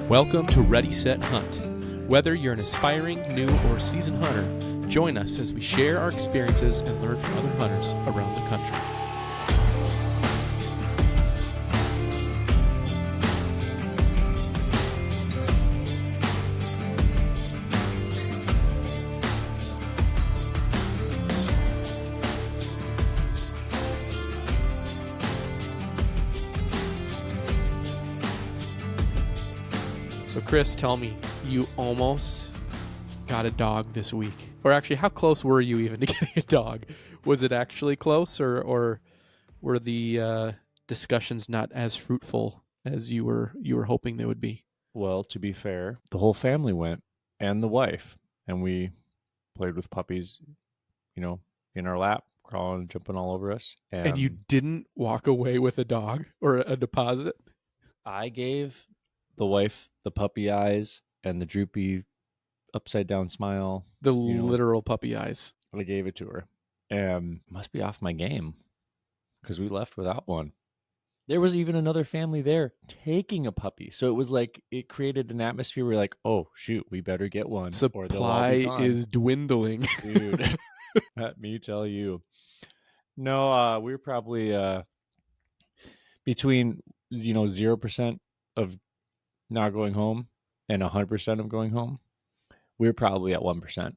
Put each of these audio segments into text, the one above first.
Welcome to Ready, Set, Hunt. Whether you're an aspiring, new, or seasoned hunter, join us as we share our experiences and learn from other hunters around the country. So Chris, tell me, you almost got a dog this week. Or actually, how close were you even to getting a dog? Was it actually close, or were the discussions not as fruitful as you were hoping they would be? Well, to be fair, the whole family went and the wife, and we played with puppies, in our lap, crawling, jumping all over us. And you didn't walk away with a dog or a deposit? I gave the wife the puppy eyes and the droopy upside down smile. The literal puppy eyes. I gave it to her. Must be off my game because we left without one. There was even another family there taking a puppy. So it was like it created an atmosphere where like, oh, shoot, we better get one. Or they'll all be Supply gone. is dwindling. Dude, let me tell you. No, we were probably between 0% of not going home and 100% of going home. We were probably at 1%.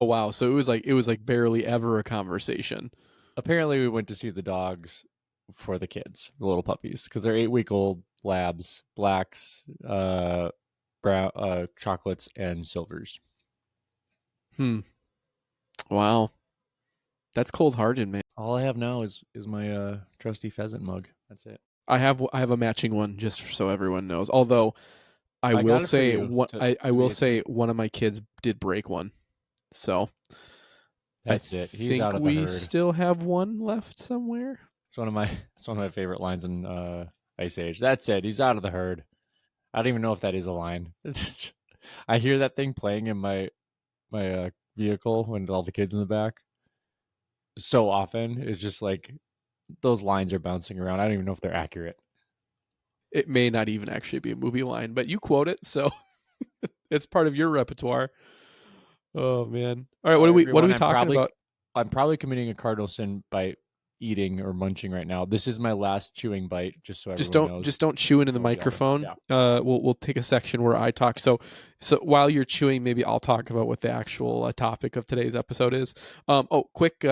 Oh wow! So it was like barely ever a conversation. Apparently, we went to see the dogs for the kids, the little puppies, because they're 8-week-old labs, blacks, brown, chocolates, and silvers. Wow, that's cold-hearted, man. All I have now is my trusty pheasant mug. That's it. I have a matching one just so everyone knows. Although I will say one of my kids did break one, so that's it. He's out of the herd. We still have one left somewhere. It's one of my favorite lines in Ice Age. That's it. He's out of the herd. I don't even know if that is a line. I hear that thing playing in my vehicle when all the kids in the back. So often it's just like those lines are bouncing around. I don't even know if they're accurate. It may not even actually be a movie line, but you quote it, so it's part of your repertoire. Oh man! All right, what are we talking about? I'm probably committing a cardinal sin by eating or munching right now. This is my last chewing bite, just so everyone knows. Just don't chew into the microphone. Yeah. We'll take a section where I talk. So while you're chewing, maybe I'll talk about what the actual topic of today's episode is. Quick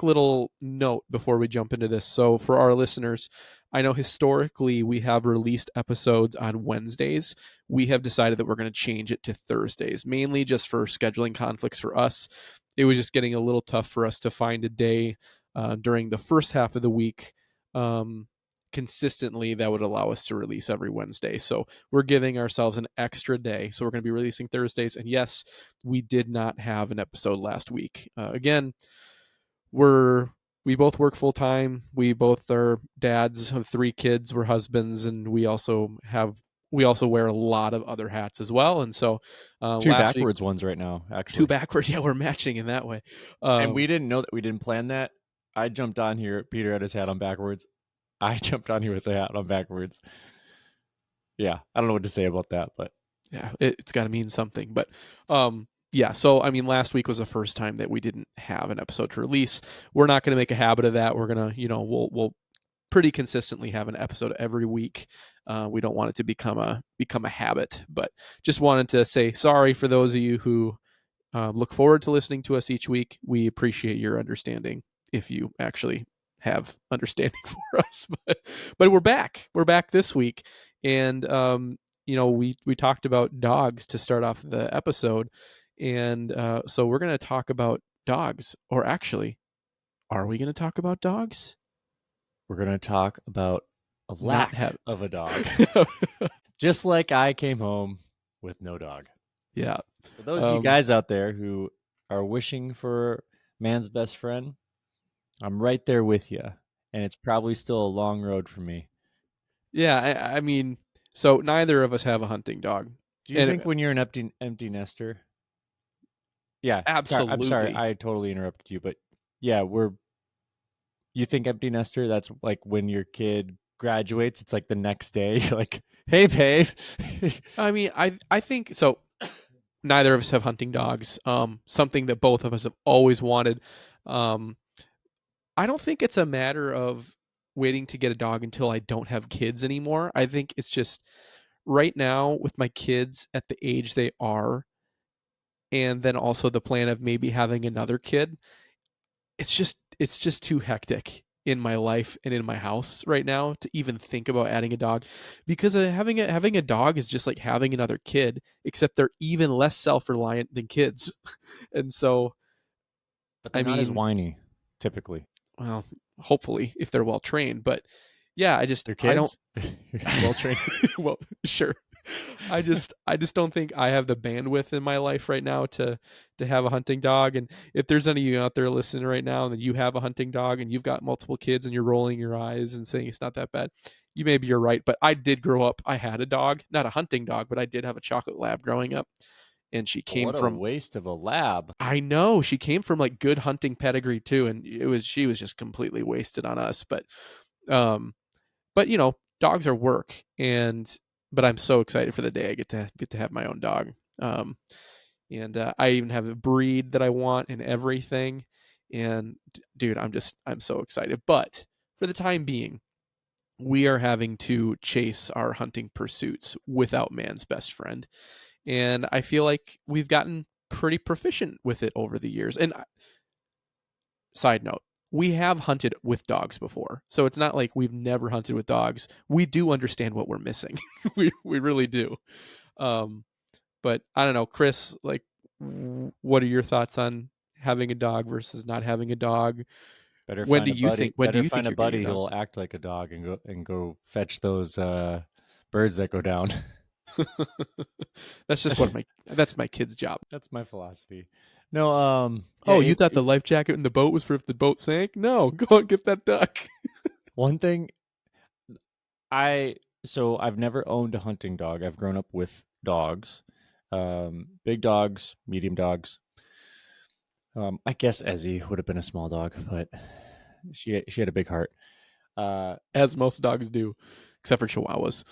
little note before we jump into this. So for our listeners, I know historically we have released episodes on Wednesdays. We have decided that we're going to change it to Thursdays, mainly just for scheduling conflicts for us. It was just getting a little tough for us to find a day during the first half of the week consistently that would allow us to release every Wednesday. So we're giving ourselves an extra day. So we're going to be releasing Thursdays. And yes, we did not have an episode last week. Again, we both work full time. We both are dads of 3 kids. We're husbands, and we also wear a lot of other hats as well. And so 2 backwards ones right now, actually. 2 backwards. Yeah, we're matching in that way. And we didn't know that. We didn't plan that. I jumped on here. Peter had his hat on backwards. I jumped on here with the hat on backwards. Yeah, I don't know what to say about that, but yeah, it's got to mean something. But yeah, so I mean, last week was the first time that we didn't have an episode to release. We're not going to make a habit of that. We're gonna, we'll pretty consistently have an episode every week. We don't want it to become a habit, but just wanted to say sorry for those of you who look forward to listening to us each week. We appreciate your understanding if you actually have understanding for us. But we're back. We're back this week, and we talked about dogs to start off the episode, and so we're going to talk about dogs. Or actually, are we going to talk about dogs? We're going to talk about a lack of a dog. Just like I came home with no dog. Yeah. For those of you guys out there who are wishing for man's best friend, I'm right there with you. And it's probably still a long road for me. Yeah, I mean, so neither of us have a hunting dog. Do you think when you're an empty nester? Yeah. Absolutely. I'm sorry, I totally interrupted you, but yeah, you think empty nester, that's like when your kid graduates, it's like the next day, like Hey, babe. I mean, I think so. Neither of us have hunting dogs. Something that both of us have always wanted. Um, I don't think it's a matter of waiting to get a dog until I don't have kids anymore. I think it's just right now with my kids at the age they are, and then also the plan of maybe having another kid. It's just too hectic in my life and in my house right now to even think about adding a dog because having a dog is just like having another kid, except they're even less self-reliant than kids. And so, But they're I not as mean, whiny, typically. well, hopefully if they're well trained, but yeah, They're I don't kids? Well trained. well, sure. I just don't think I have the bandwidth in my life right now to have a hunting dog. And if there's any of you out there listening right now and you have a hunting dog and you've got multiple kids and you're rolling your eyes and saying it's not that bad, maybe you're right. But I did grow up. I had a dog, not a hunting dog, but I did have a chocolate lab growing up, and she came What a from. waste of a lab. I know she came from like good hunting pedigree too, and she was just completely wasted on us. Um, but dogs are work, and but I'm so excited for the day I get to have my own dog. And I even have a breed that I want and everything. And dude, I'm so excited. But for the time being, we are having to chase our hunting pursuits without man's best friend. And I feel like we've gotten pretty proficient with it over the years. And side note, we have hunted with dogs before. So it's not like we've never hunted with dogs. We do understand what we're missing. We really do. Um, but I don't know, Chris, like what are your thoughts on having a dog versus not having a dog? Better When do find a you buddy. think when do Better you find think a you're getting a buddy dog? who'll act like a dog and go fetch those birds that go down. That's just that's my kid's job. That's my philosophy. No, yeah. Oh, you thought the life jacket in the boat was for if the boat sank? No, go and get that duck. One thing I so I've never owned a hunting dog. I've grown up with dogs, big dogs, medium dogs. I guess Ezzy would have been a small dog, but she had a big heart. Uh, As most dogs do, except for Chihuahuas.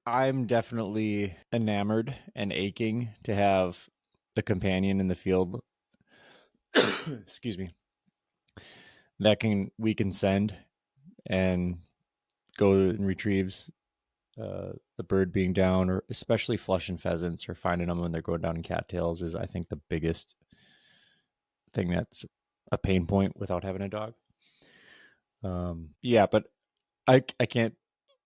I'm definitely enamored and aching to have a companion in the field. Excuse me. That we can send and go and retrieves the bird being down, or especially flush and pheasants, or finding them when they're going down in cattails is, I think, the biggest thing that's a pain point without having a dog. Yeah, but I can't.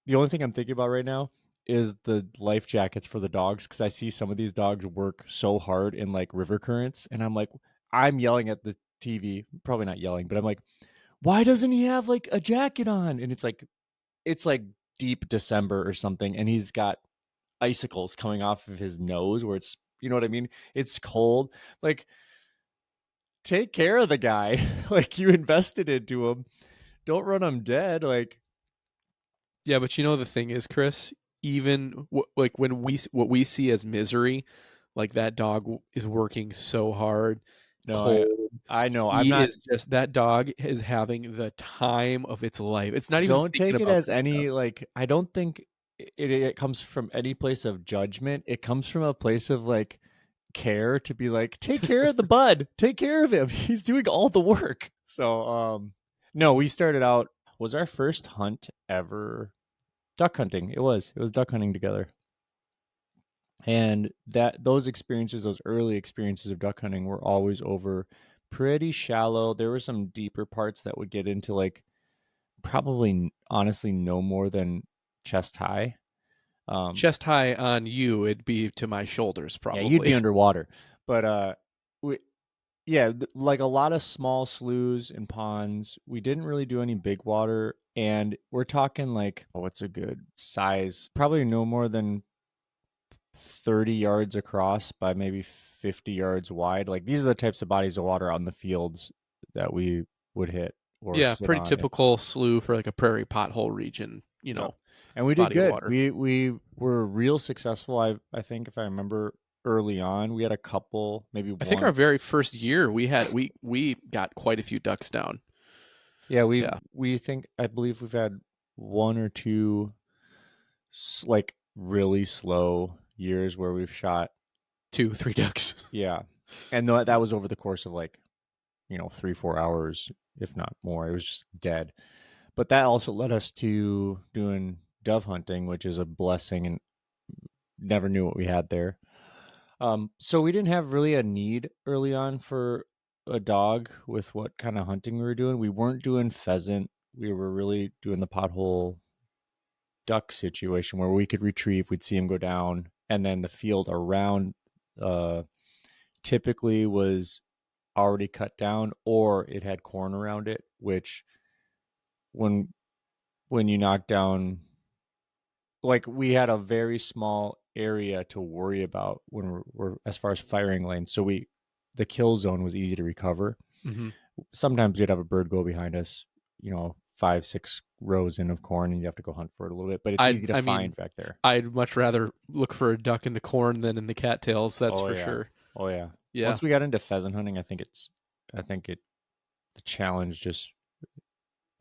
The only thing I'm thinking about right now is the life jackets for the dogs, because I see some of these dogs work so hard in like river currents, and I'm yelling at the TV, probably not yelling, but I'm like, why doesn't he have like a jacket on? And it's like deep December or something, and he's got icicles coming off of his nose where it's, you know what I mean? It's cold. Like, take care of the guy. Like, you invested into him. Don't run him dead. Like, Yeah, but the thing is, Chris, even like when what we see as misery, like that dog is working so hard, no, cold. I know. I'm He not. is just that dog is having the time of its life. It's not even Don't thinking take it about as that stuff. any, like, I don't think it comes from any place of judgment. It comes from a place of like care, to be like, take care of the bud, take care of him. He's doing all the work. So, no, we started out, was our first hunt ever duck hunting. It was duck hunting together. And those experiences, those early experiences of duck hunting, were always over pretty shallow. There were some deeper parts that would get into like probably honestly no more than chest high. Um, Chest high on you, it'd be to my shoulders yeah, you'd be probably. underwater, but we, yeah, like a lot of small sloughs and ponds. We didn't really do any big water, and we're talking like, oh, what's a good size? Probably no more than 30 yards across by maybe 50 yards wide. Like, these are the types of bodies of water on the fields that we would hit or Yeah, sit pretty on. typical slough for like a prairie pothole region, Yep. And we did body of good. water. We were real successful. I think, if I remember, early on, we had a couple, maybe I think our one. very first year we got quite a few ducks down. Yeah, Yeah. I believe we've had one or two like really slow years where we've shot, 2, 3 ducks. yeah, and that was over the course of like 3-4 hours, if not more. It was just dead. But that also led us to doing dove hunting, which is a blessing, and never knew what we had there. So we didn't have really a need early on for a dog with what kind of hunting we were doing. We weren't doing pheasant. We were really doing the pothole duck situation where we could retrieve. We'd see them go down, and then the field around uh, typically was already cut down, or it had corn around it. Which when you knock down, like, we had a very small area to worry about when we're as far as firing lanes. So the kill zone was easy to recover. Hmm. Sometimes you'd have a bird go behind us, 5-6 rows in of corn, and you have to go hunt for it a little bit. But it's easy to I mean, find back there. I'd much rather look for a duck in the corn than in the cattails. That's Oh for yeah, sure. oh yeah. Yeah. Once we got into pheasant hunting, I think it the challenge just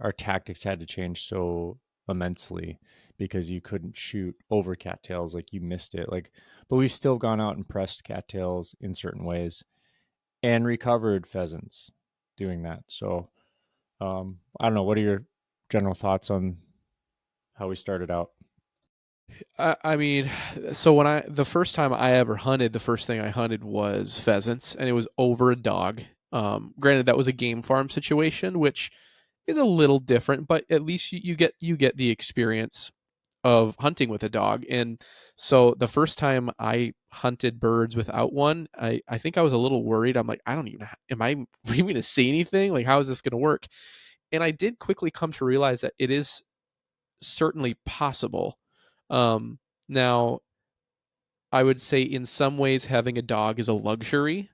our tactics had to change so immensely because you couldn't shoot over cattails, like you missed it. Like, but we've still gone out and pressed cattails in certain ways and recovered pheasants doing that. So I don't know. What are your general thoughts on how we started out? I mean, so the first time I ever hunted, the first thing I hunted was pheasants, and it was over a dog. Granted, that was a game farm situation, which is a little different, but at least you get the experience of hunting with a dog. And so the first time I hunted birds without one, I think I was a little worried. I'm like, I don't even am I even going to see anything? Like, how is this going to work? And I did quickly come to realize that it is certainly possible. Um, Now, I would say in some ways having a dog is a luxury.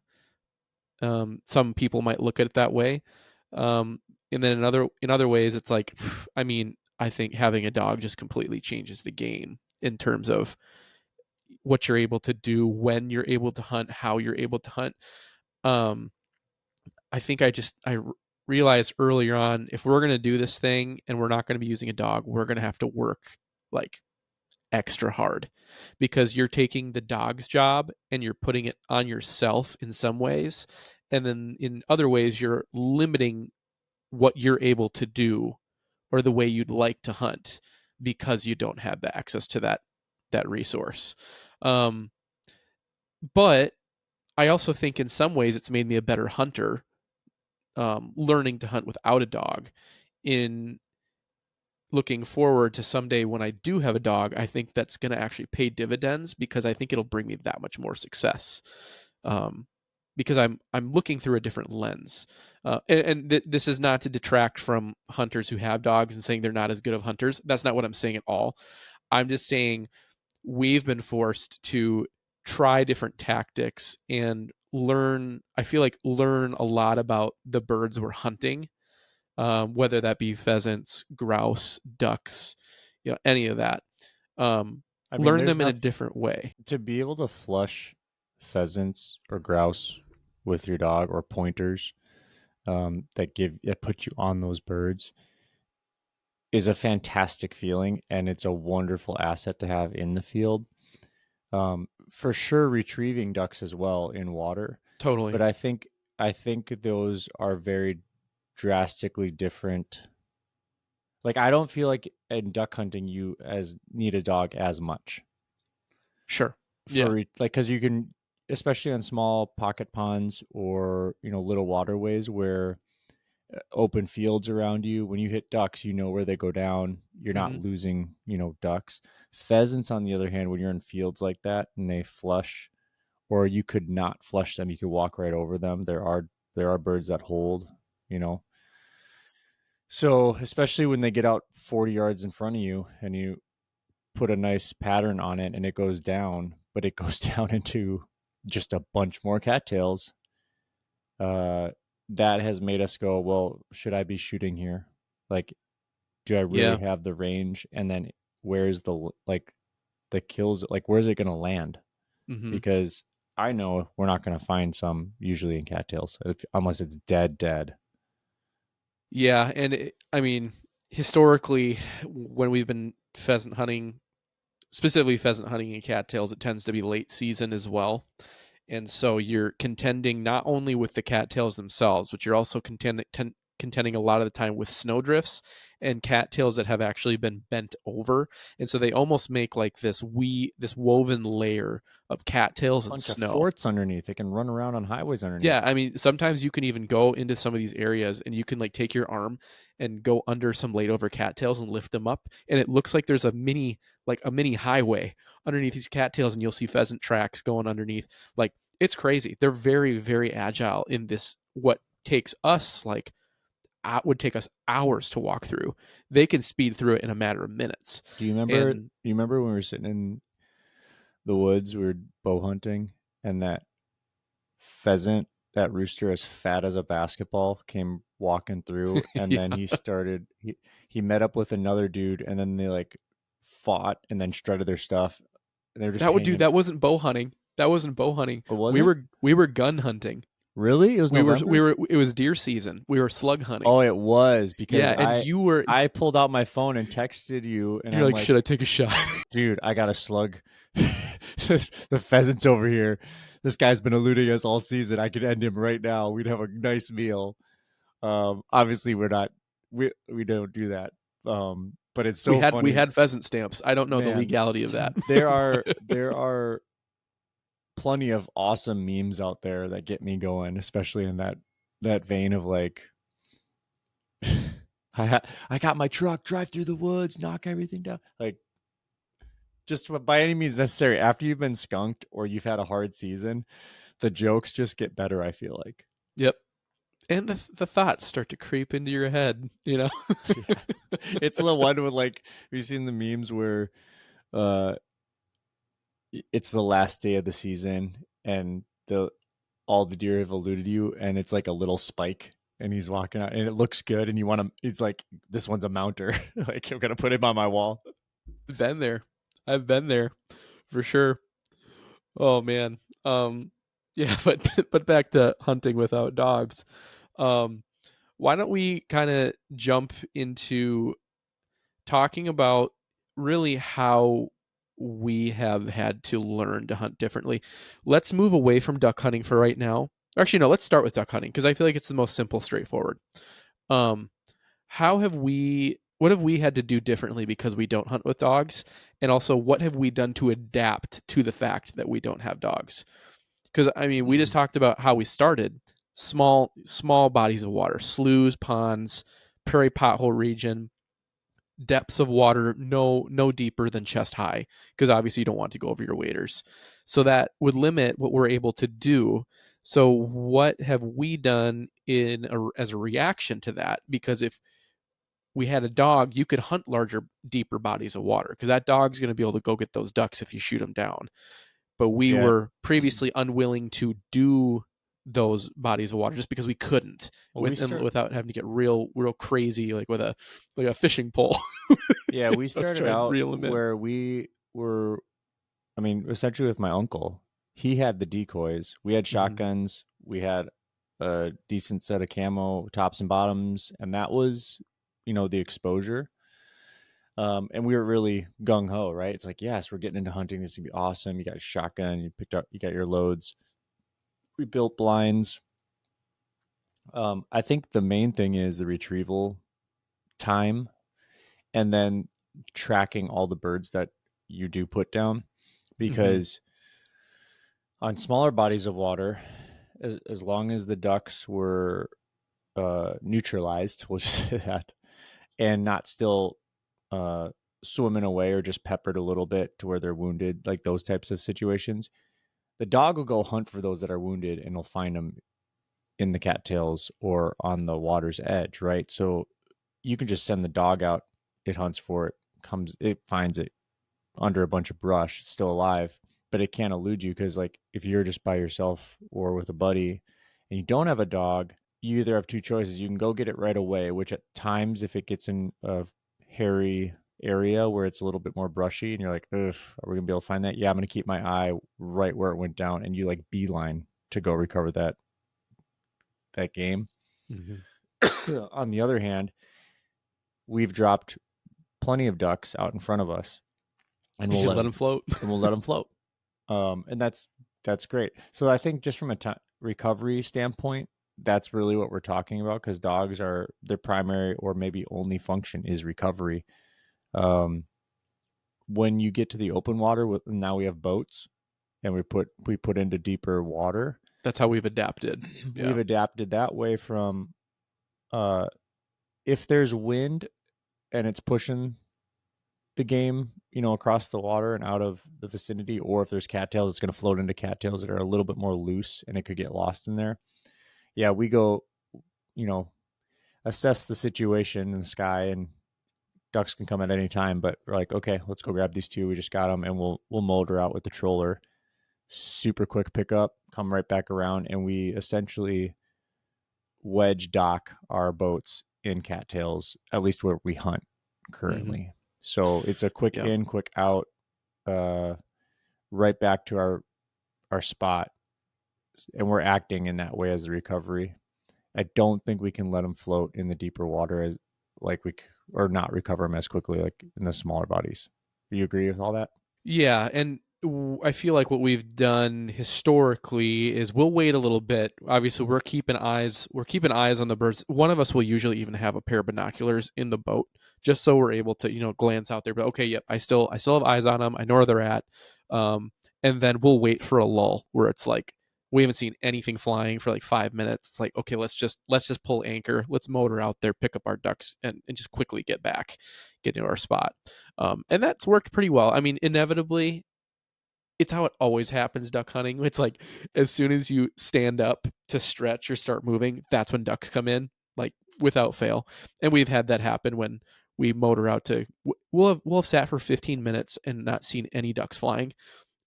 Some people might look at it that way. Um, and then in other ways, it's like, I mean, I think having a dog just completely changes the game in terms of what you're able to do, when you're able to hunt, how you're able to hunt. Um, I think I realized earlier on, if we're going to do this thing and we're not going to be using a dog, we're going to have to work like extra hard because you're taking the dog's job and you're putting it on yourself in some ways. And then in other ways, you're limiting what you're able to do or the way you'd like to hunt because you don't have the access to that resource. Um, but I also think in some ways it's made me a better hunter, learning to hunt without a dog. In looking forward to someday when I do have a dog, I think that's going to actually pay dividends because I think it'll bring me that much more success. Um, because I'm looking through a different lens, this is not to detract from hunters who have dogs and saying they're not as good of hunters. That's not what I'm saying at all. I'm just saying we've been forced to try different tactics and learn. I feel like learn a lot about the birds we're hunting, whether that be pheasants, grouse, ducks, any of that. Um, I mean, Learn there's them in a enough different way. to be able to flush pheasants or grouse with your dog, or pointers, that put you on those birds, is a fantastic feeling, and it's a wonderful asset to have in the field. For sure, retrieving ducks as well in water, but Totally. I think those are very drastically different. Like, I don't feel like in duck hunting you as need a dog as much Sure. Yeah. for like, because you can, especially on small pocket ponds or little waterways where open fields around you. When you hit ducks, you know where they go down. You're not Hmm. losing, ducks. Pheasants, on the other hand, when you're in fields like that and they flush, or you could not flush them, you could walk right over them. There are birds that hold, you know. So especially when they get out 40 yards in front of you and you put a nice pattern on it and it goes down, but it goes down into just a bunch more cattails. Uh, that has made us go, well, should I be shooting here? Like, do I really Yeah. have the range? And then where's the kills? Like, where's it going to land? Hmm. Because I know we're not going to find some usually in cattails unless it's dead, dead. Yeah. And I mean, historically, when we've been pheasant hunting, specifically pheasant hunting and cattails, it tends to be late season as well. And so you're contending not only with the cattails themselves, but you're also contending a lot of the time with snowdrifts and cattails that have actually been bent over. And so they almost make like this woven layer of cattails and Bunch of snow. forts underneath. They can run around on highways underneath. Yeah, I mean, sometimes you can even go into some of these areas and you can like take your arm and go under some laid over cattails and lift them up, and it looks like there's a mini highway underneath these cattails, and you'll see pheasant tracks going underneath. Like it's crazy. They're very very agile in this. What takes us like would take us hours to walk through. They can speed through it in a matter of minutes. Do you remember? And You remember when we were sitting in the woods, we were bow hunting, and that pheasant, that rooster as fat as a basketball, came walking through, and yeah, then he met up with another dude, and then they like fought and then shredded their stuff. And they're just that would do. hanging. That wasn't bow hunting. That wasn't bow hunting. Or was it? We were gun hunting. Really? It was We November? were it was deer season. We were slug hunting. Oh, it was because Yeah, and I pulled out my phone and texted you, and you're I'm like, should like, I take a shot? dude, I got a slug. The pheasant's over here. This guy's been eluding us all season. I could end him right now. We'd have a nice meal. Obviously, we're not. We don't do that. But it's so We funny, had pheasant stamps. I don't know the man. legality of that. There are plenty of awesome memes out there that get me going, especially in that vein of like, I got my truck, drive through the woods, knock everything down. Like, just by any means necessary. After you've been skunked or you've had a hard season, the jokes just get better, I feel like. Yep. And the thoughts start to creep into your head, you know. Yeah. It's the one with like, have you seen the memes where uh it's the last day of the season and the all the deer have eluded you, and it's like a little spike, and he's walking out and it looks good, and you want to, it's like, this one's a mounter. Like, I'm gonna put him on my wall. Been there. I've been there for sure. Oh man. Yeah, but back to hunting without dogs. Um why don't we kind of jump into talking about really how we have had to learn to hunt differently. Let's move away from duck hunting for right now. Actually, no, let's start with duck hunting because I feel like it's the most simple, straightforward. Um, what have we had to do differently because we don't hunt with dogs? And also, what have we done to adapt to the fact that we don't have dogs? Because I mean, we just talked about how we started small bodies of water, sloughs, ponds, prairie pothole region, depths of water no deeper than chest high, because obviously you don't want to go over your waders, so that would limit what we're able to do. So what have we done as a reaction to that? Because if we had a dog, you could hunt larger, deeper bodies of water because that dog's going to be able to go get those ducks if you shoot them down. But we Yeah. were previously unwilling to do those bodies of water just because we couldn't Well, without having to get real crazy like with a fishing pole. yeah, we Let's started try and out reel them in. where we were, I mean, essentially with my uncle. He had the decoys. We had Mm-hmm. shotguns. We had a decent set of camo tops and bottoms, and that was, the exposure. And we were really gung ho, right? It's like, yes, we're getting into hunting. This is gonna be awesome. You got a shotgun. You got your loads. We built blinds. I think the main thing is the retrieval time, and then tracking all the birds that you do put down, Mm-hmm. because on smaller bodies of water, as long as the ducks were neutralized, we'll just say that, and not still uh, swimming away or just peppered a little bit to where they're wounded, like those types of situations, the dog will go hunt for those that are wounded, and will find them in the cattails or on the water's edge, right? So you can just send the dog out, it hunts for it, it finds it under a bunch of brush, it's still alive, but it can't elude you, because like if you're just by yourself or with a buddy and you don't have a dog, you either have two choices. You can go get it right away, which at times, if it gets in a hairy area where it's a little bit more brushy and you're like, ugh, are we gonna be able to find that? Yeah, I'm gonna keep my eye right where it went down, and you like beeline to go recover that game. Mm-hmm. On the other hand, we've dropped plenty of ducks out in front of us, and You we'll just let let them float. them float. And that's great. So I think just from a recovery standpoint, that's really what we're talking about, because dogs are their primary or maybe only function is recovery. Um, when you get to the open water, now we have boats, and we put into deeper water. That's how we've adapted. We've Yeah. adapted that way from uh, if there's wind and it's pushing the game, across the water and out of the vicinity, or if there's cattails, it's going to float into cattails that are a little bit more loose and it could get lost in there. Yeah, we go, you know, assess the situation in the sky, and ducks can come at any time, but we're like, okay, let's go grab these two. We just got them, and we'll motor out with the troller. Super quick pickup, come right back around, and we essentially wedge dock our boats in cattails, at least where we hunt Mm-hmm. currently. So it's a quick Yeah. in, quick out, uh, right back to our spot, and we're acting in that way as a recovery. I don't think we can let them float in the deeper water like or not recover them as quickly like in the smaller bodies. Do you agree with all that? Yeah, and I feel like what we've done historically is we'll wait a little bit. Obviously, we're keeping eyes on the birds. One of us will usually even have a pair of binoculars in the boat, just so we're able to glance out there. But okay, yep, I still have eyes on them. I know where they're at. Um, and then we'll wait for a lull where it's like we haven't seen anything flying for like 5 minutes. It's like, okay, let's just pull anchor. Let's motor out there, pick up our ducks, and just quickly get into our spot. And that's worked pretty well. I mean, inevitably, it's how it always happens duck hunting. It's like as soon as you stand up to stretch or start moving, that's when ducks come in, like without fail. And we've had that happen when we motor out to. We'll have sat for 15 minutes and not seen any ducks flying,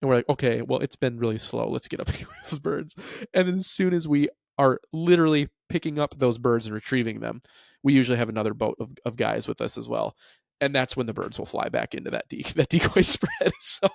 and we're like, okay, well, it's been really slow. Let's get up with those birds. And then as soon as we are literally picking up those birds and retrieving them, we usually have another boat of guys with us as well. And that's when the birds will fly back into that decoy spread. So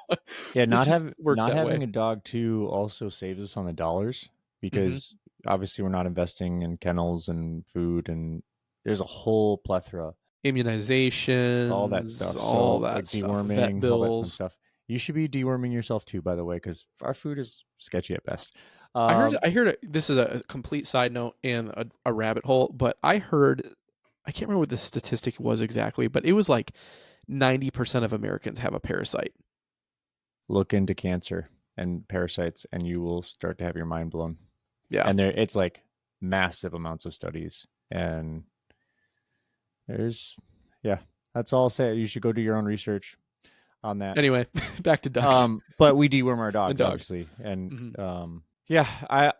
Yeah, it just works not that having way. a dog too also saves us on the dollars, Mm-hmm. because obviously we're not investing in kennels and food, and there's a whole plethora, all that Immunizations, stuff. all So that like stuff, vet deworming, all that fun bills. stuff. You should be deworming yourself too, by the way, because our food is sketchy at best. I heard. Um, I heard. This is a complete side note and a rabbit hole, but I heard. I can't remember what the statistic was exactly, but it was like 90% of Americans have a parasite. Look into cancer and parasites, and you will start to have your mind blown. Yeah. And it's like massive amounts of studies, and there's yeah, that's all I'll say. You should go do your own research on that. Anyway, back to ducks But we deworm our and dogs, dogs. obviously, and Hmm. yeah,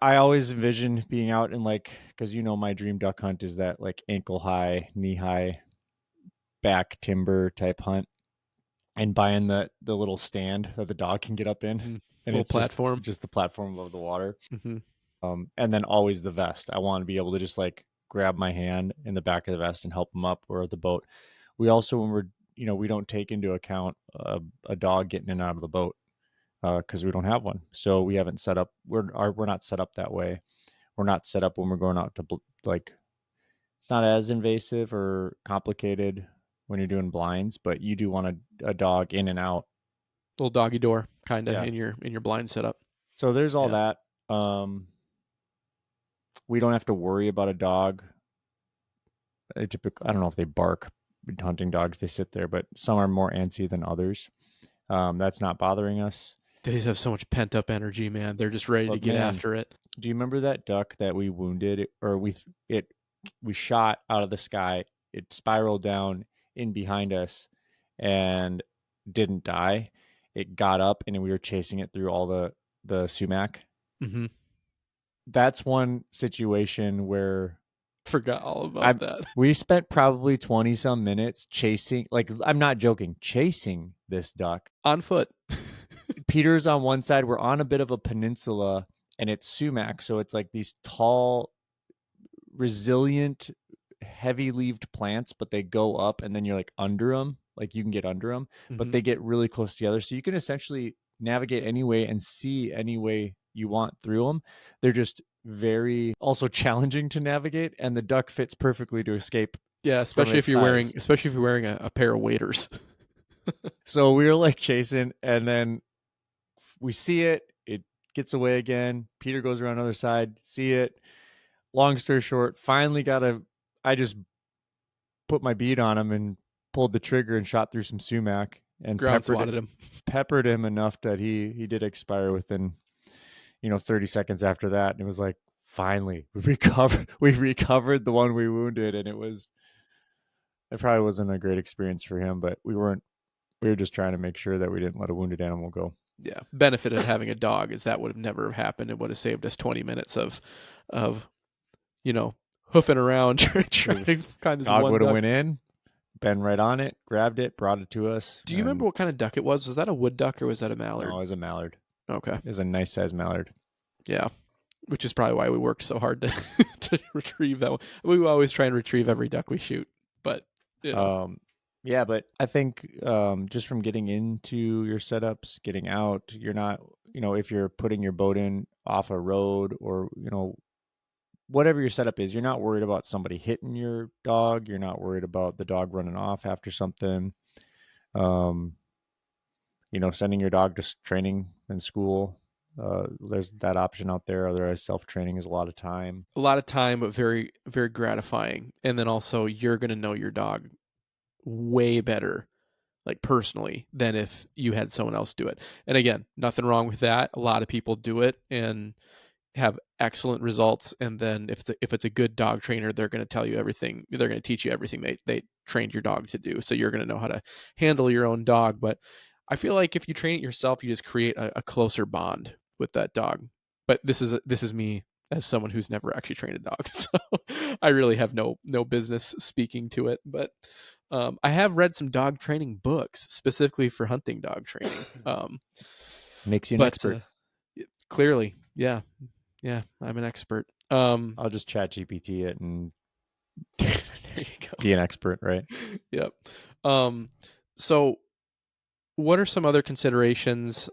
I always envision being out in, like, because my dream duck hunt is that like ankle high, knee high, back timber type hunt, and buying the little stand that the dog can get up in, Hmm. and Little it's platform. just the platform above the water. Hmm. And then always the vest. I want to be able to just like grab my hand in the back of the vest and help them up, or the boat. We also, when we're, we don't take into account a dog getting in and out of the boat, because we don't have one. So we haven't set up. We're not set up that way. We're not set up when we're going out to like. It's not as invasive or complicated when you're doing blinds, but you do want a dog in and out. Little doggy door, kind of Yeah. in your blind setup. So there's all Yeah. that. We don't have to worry about a dog. I don't know if they bark. Hunting dogs, they sit there, but some are more antsy than others. That's not bothering us. They just have so much pent up energy, man. They're just ready to But get man, after it. do you remember that duck that we wounded, or we shot out of the sky? It spiraled down in behind us and didn't die. It got up, and we were chasing it through all the sumac. Hmm. That's one situation where Forgot all I about that. we spent probably 20 some minutes chasing, like, I'm not joking, chasing this duck. On foot. Peter's on one side, we're on a bit of a peninsula, and it's sumac, so it's like these tall, resilient, heavy leaved plants, but they go up and then you're like under them, like you can get under them, but Hmm. they get really close together, so you can essentially navigate any way and see any way you want through them. They're just very also challenging to navigate, and the duck fits perfectly to escape Yeah, from its size. especially if you're wearing a pair of waders. So we were like chasing, and then we see it. It gets away again. Peter goes around the other side, see it. Long story short, finally got a. I just put my bead on him and pulled the trigger and shot through some sumac and Ground swatted him. peppered him enough that he did expire within 30 seconds after that. And it was like, finally we recovered the one we wounded, and it probably wasn't a great experience for him, but we were just trying to make sure that we didn't let a wounded animal go. Yeah. Benefit of having a dog is that would have never happened. It would have saved us 20 minutes of hoofing around trying to find this Dog one would have duck. went in, been right on it, grabbed it, brought it to us. Do you remember And what kind of duck it was? Was that a wood duck or was that a no, mallard? it was a mallard. Okay. It was a nice sized mallard. Yeah. Which is probably why we worked so hard to to retrieve that one. We always try and retrieve every duck we shoot, but you know, Yeah, but I think just from getting into your setups, getting out, you're not, if you're putting your boat in off a road, or whatever your setup is, you're not worried about somebody hitting your dog. You're not worried about the dog running off after something. Um, sending your dog to training in school. There's that option out there. Otherwise, self training is a lot of time. a lot of time, but very, very gratifying. And then also, you're going to know your dog way better, like personally, than if you had someone else do it. And again, nothing wrong with that. A lot of people do it and have excellent results. And then if it's a good dog trainer, they're going to tell you everything. They're going to teach you everything they trained your dog to do. So you're going to know how to handle your own dog. But I feel like if you train it yourself, you just create a closer bond with that dog. But this is me as someone who's never actually trained a dog, so I really have no business speaking to it. But I have read some dog training books specifically for hunting dog training. Makes you an But expert. clearly, yeah, yeah, I'm an expert. I'll just chat GPT it and There you go. be an expert, right? Yep. So what are some other considerations?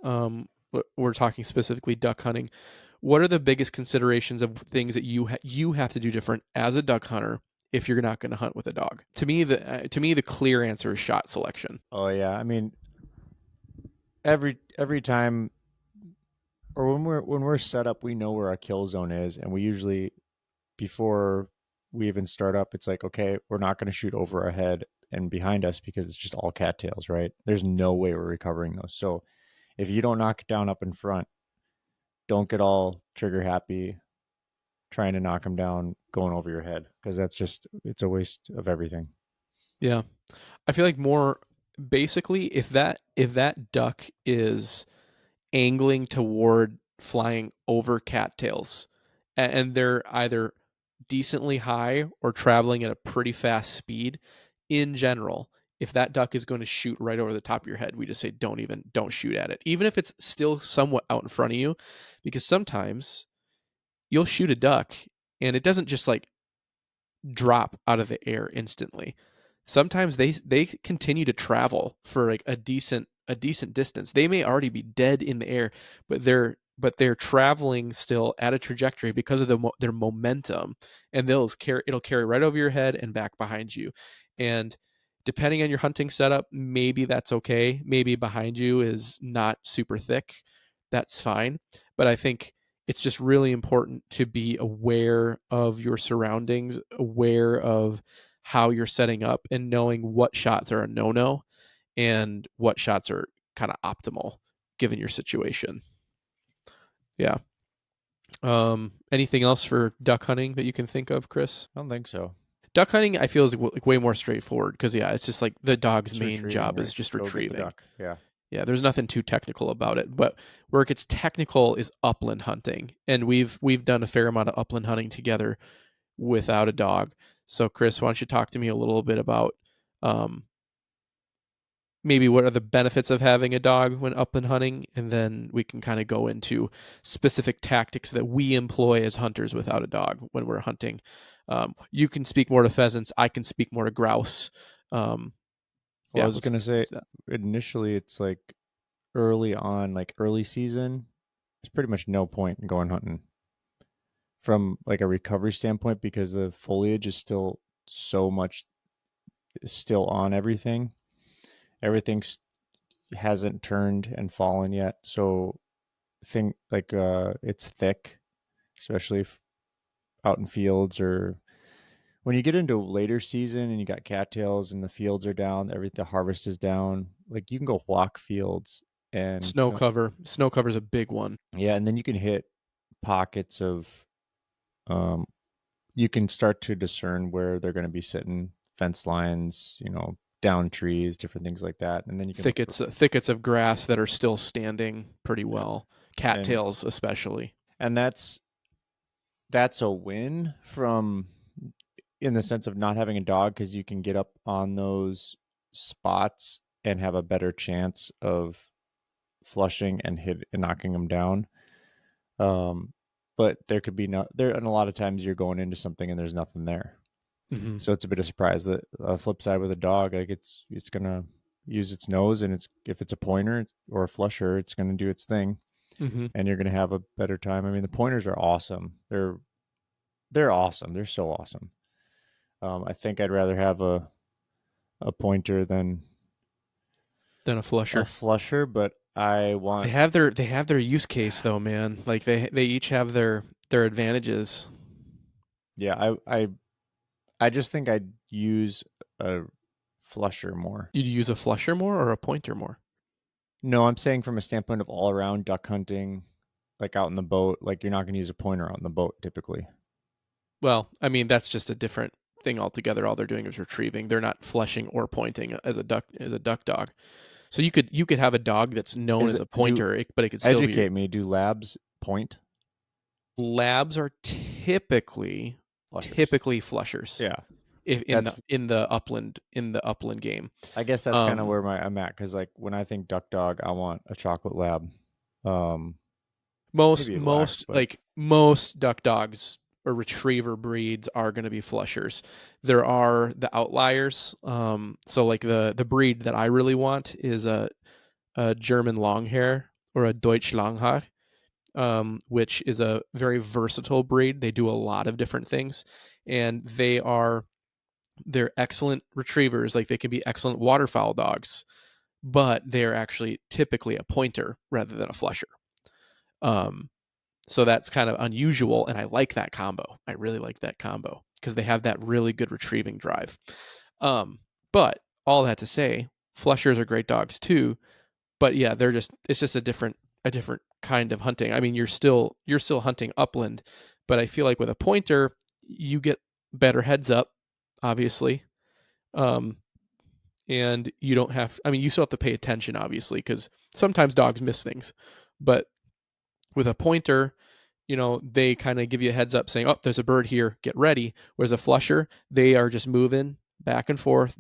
We're talking specifically duck hunting. What are the biggest considerations of things that you have to do different as a duck hunter if you're not going to hunt with a dog? To me the clear answer is shot selection. Oh yeah, I mean, every time, or when we're set up, we know where our kill zone is, and we usually, before we even start up, it's like, okay, we're not going to shoot over our head and behind us because it's just all cattails, right? There's no way we're recovering those. So if you don't knock it down up in front, don't get all trigger happy trying to knock them down going over your head, because it's a waste of everything. Yeah. I feel like more basically if that duck is angling toward flying over cattails and they're either decently high or traveling at a pretty fast speed in general, if that duck is going to shoot right over the top of your head, we just say don't shoot at it, even if it's still somewhat out in front of you, because sometimes you'll shoot a duck and it doesn't just like drop out of the air instantly. Sometimes they continue to travel for like a decent distance. They may already be dead in the air, but they're traveling still at a trajectory because of their momentum, and it'll carry right over your head and back behind you. And depending on your hunting setup, maybe that's okay. Maybe behind you is not super thick. That's fine. But I think it's just really important to be aware of your surroundings, aware of how you're setting up, and knowing what shots are a no-no and what shots are kind of optimal given your situation. Yeah. Anything else for duck hunting that you can think of, Chris? I don't think so. Duck hunting, I feel, is like way more straightforward because yeah, it's just like the dog's It's main retrieving, job is right? just Go get the retrieving. duck. Yeah. Yeah, there's nothing too technical about it. But where it gets technical is upland hunting, and we've done a fair amount of upland hunting together without a dog. So, Chris, why don't you talk to me a little bit about um, maybe what are the benefits of having a dog when upland hunting, and then we can kind of go into specific tactics that we employ as hunters without a dog when we're hunting. You can speak more to pheasants. I can speak more to grouse. Um, Well, I yeah, was let's gonna say, that. initially it's like early on, like early season, there's pretty much no point in going hunting from like a recovery standpoint, because the foliage is still so much is still on everything. Everything's hasn't turned and fallen yet. So think like it's thick, especially out in fields, or when you get into later season and you got cattails and the fields are down, the harvest is down. Like you can go walk fields and Snow cover is a big one. yeah, and then you can hit pockets of um you can start to discern where they're going to be sitting, fence lines, down trees, different things like that, and then you can look for Thickets of grass that are still standing pretty yeah, well. and Cattails especially. and that's a win from in the sense of not having a dog because you can get up on those spots and have a better chance of flushing and knocking them down. Um, but there could be no there, and a lot of times you're going into something and there's nothing there. Hmm. So it's a bit of surprise. The flip side with a dog, like it's gonna use its nose, and it's if it's a pointer or a flusher, it's gonna do its thing, Hmm. and you're gonna have a better time. I mean, the pointers are awesome. They're awesome. They're so awesome. I think I'd rather have a pointer than Than a a flusher. flusher, but I They want have their use case though, man. Like they each have their advantages. yeah, I just think I'd use a flusher more. You'd use a flusher more or a pointer more? No, I'm saying from a standpoint of all around duck hunting, like out in the boat, like you're not going to use a pointer out in the boat typically. Well, I mean that's just a different thing altogether. All they're doing is retrieving. They're not flushing or pointing as a duck dog. So you could have a dog that's known Is as it a do pointer, but it could still be. educate me? Do labs point Labs are typically flushers? typically flushers Yeah, if that's. in the upland game. I guess that's kind of Um, where I'm at because like when I think duck dog, I want a chocolate lab, um, most maybe a black, most but like most duck dogs or retriever breeds are going to be flushers. There are the outliers. So like the breed that I really want is a German Longhair or a Deutsch Langhaar, which is a very versatile breed. They do a lot of different things, and they're excellent retrievers. Like they can be excellent waterfowl dogs, but they're actually typically a pointer rather than a flusher. Um, so that's kind of unusual, and I like that combo. I really like that combo because they have that really good retrieving drive. Um, but all that to say, flushers are great dogs too. But yeah, it's just a different kind of hunting. I mean, you're still hunting upland, but I feel like with a pointer, you get better heads up, obviously. Um, and you don't have, I mean, you still have to pay attention, obviously, because sometimes dogs miss things. But with a pointer, they kind of give you a heads up saying, oh, there's a bird here, get ready. Whereas a flusher, they are just moving back and forth,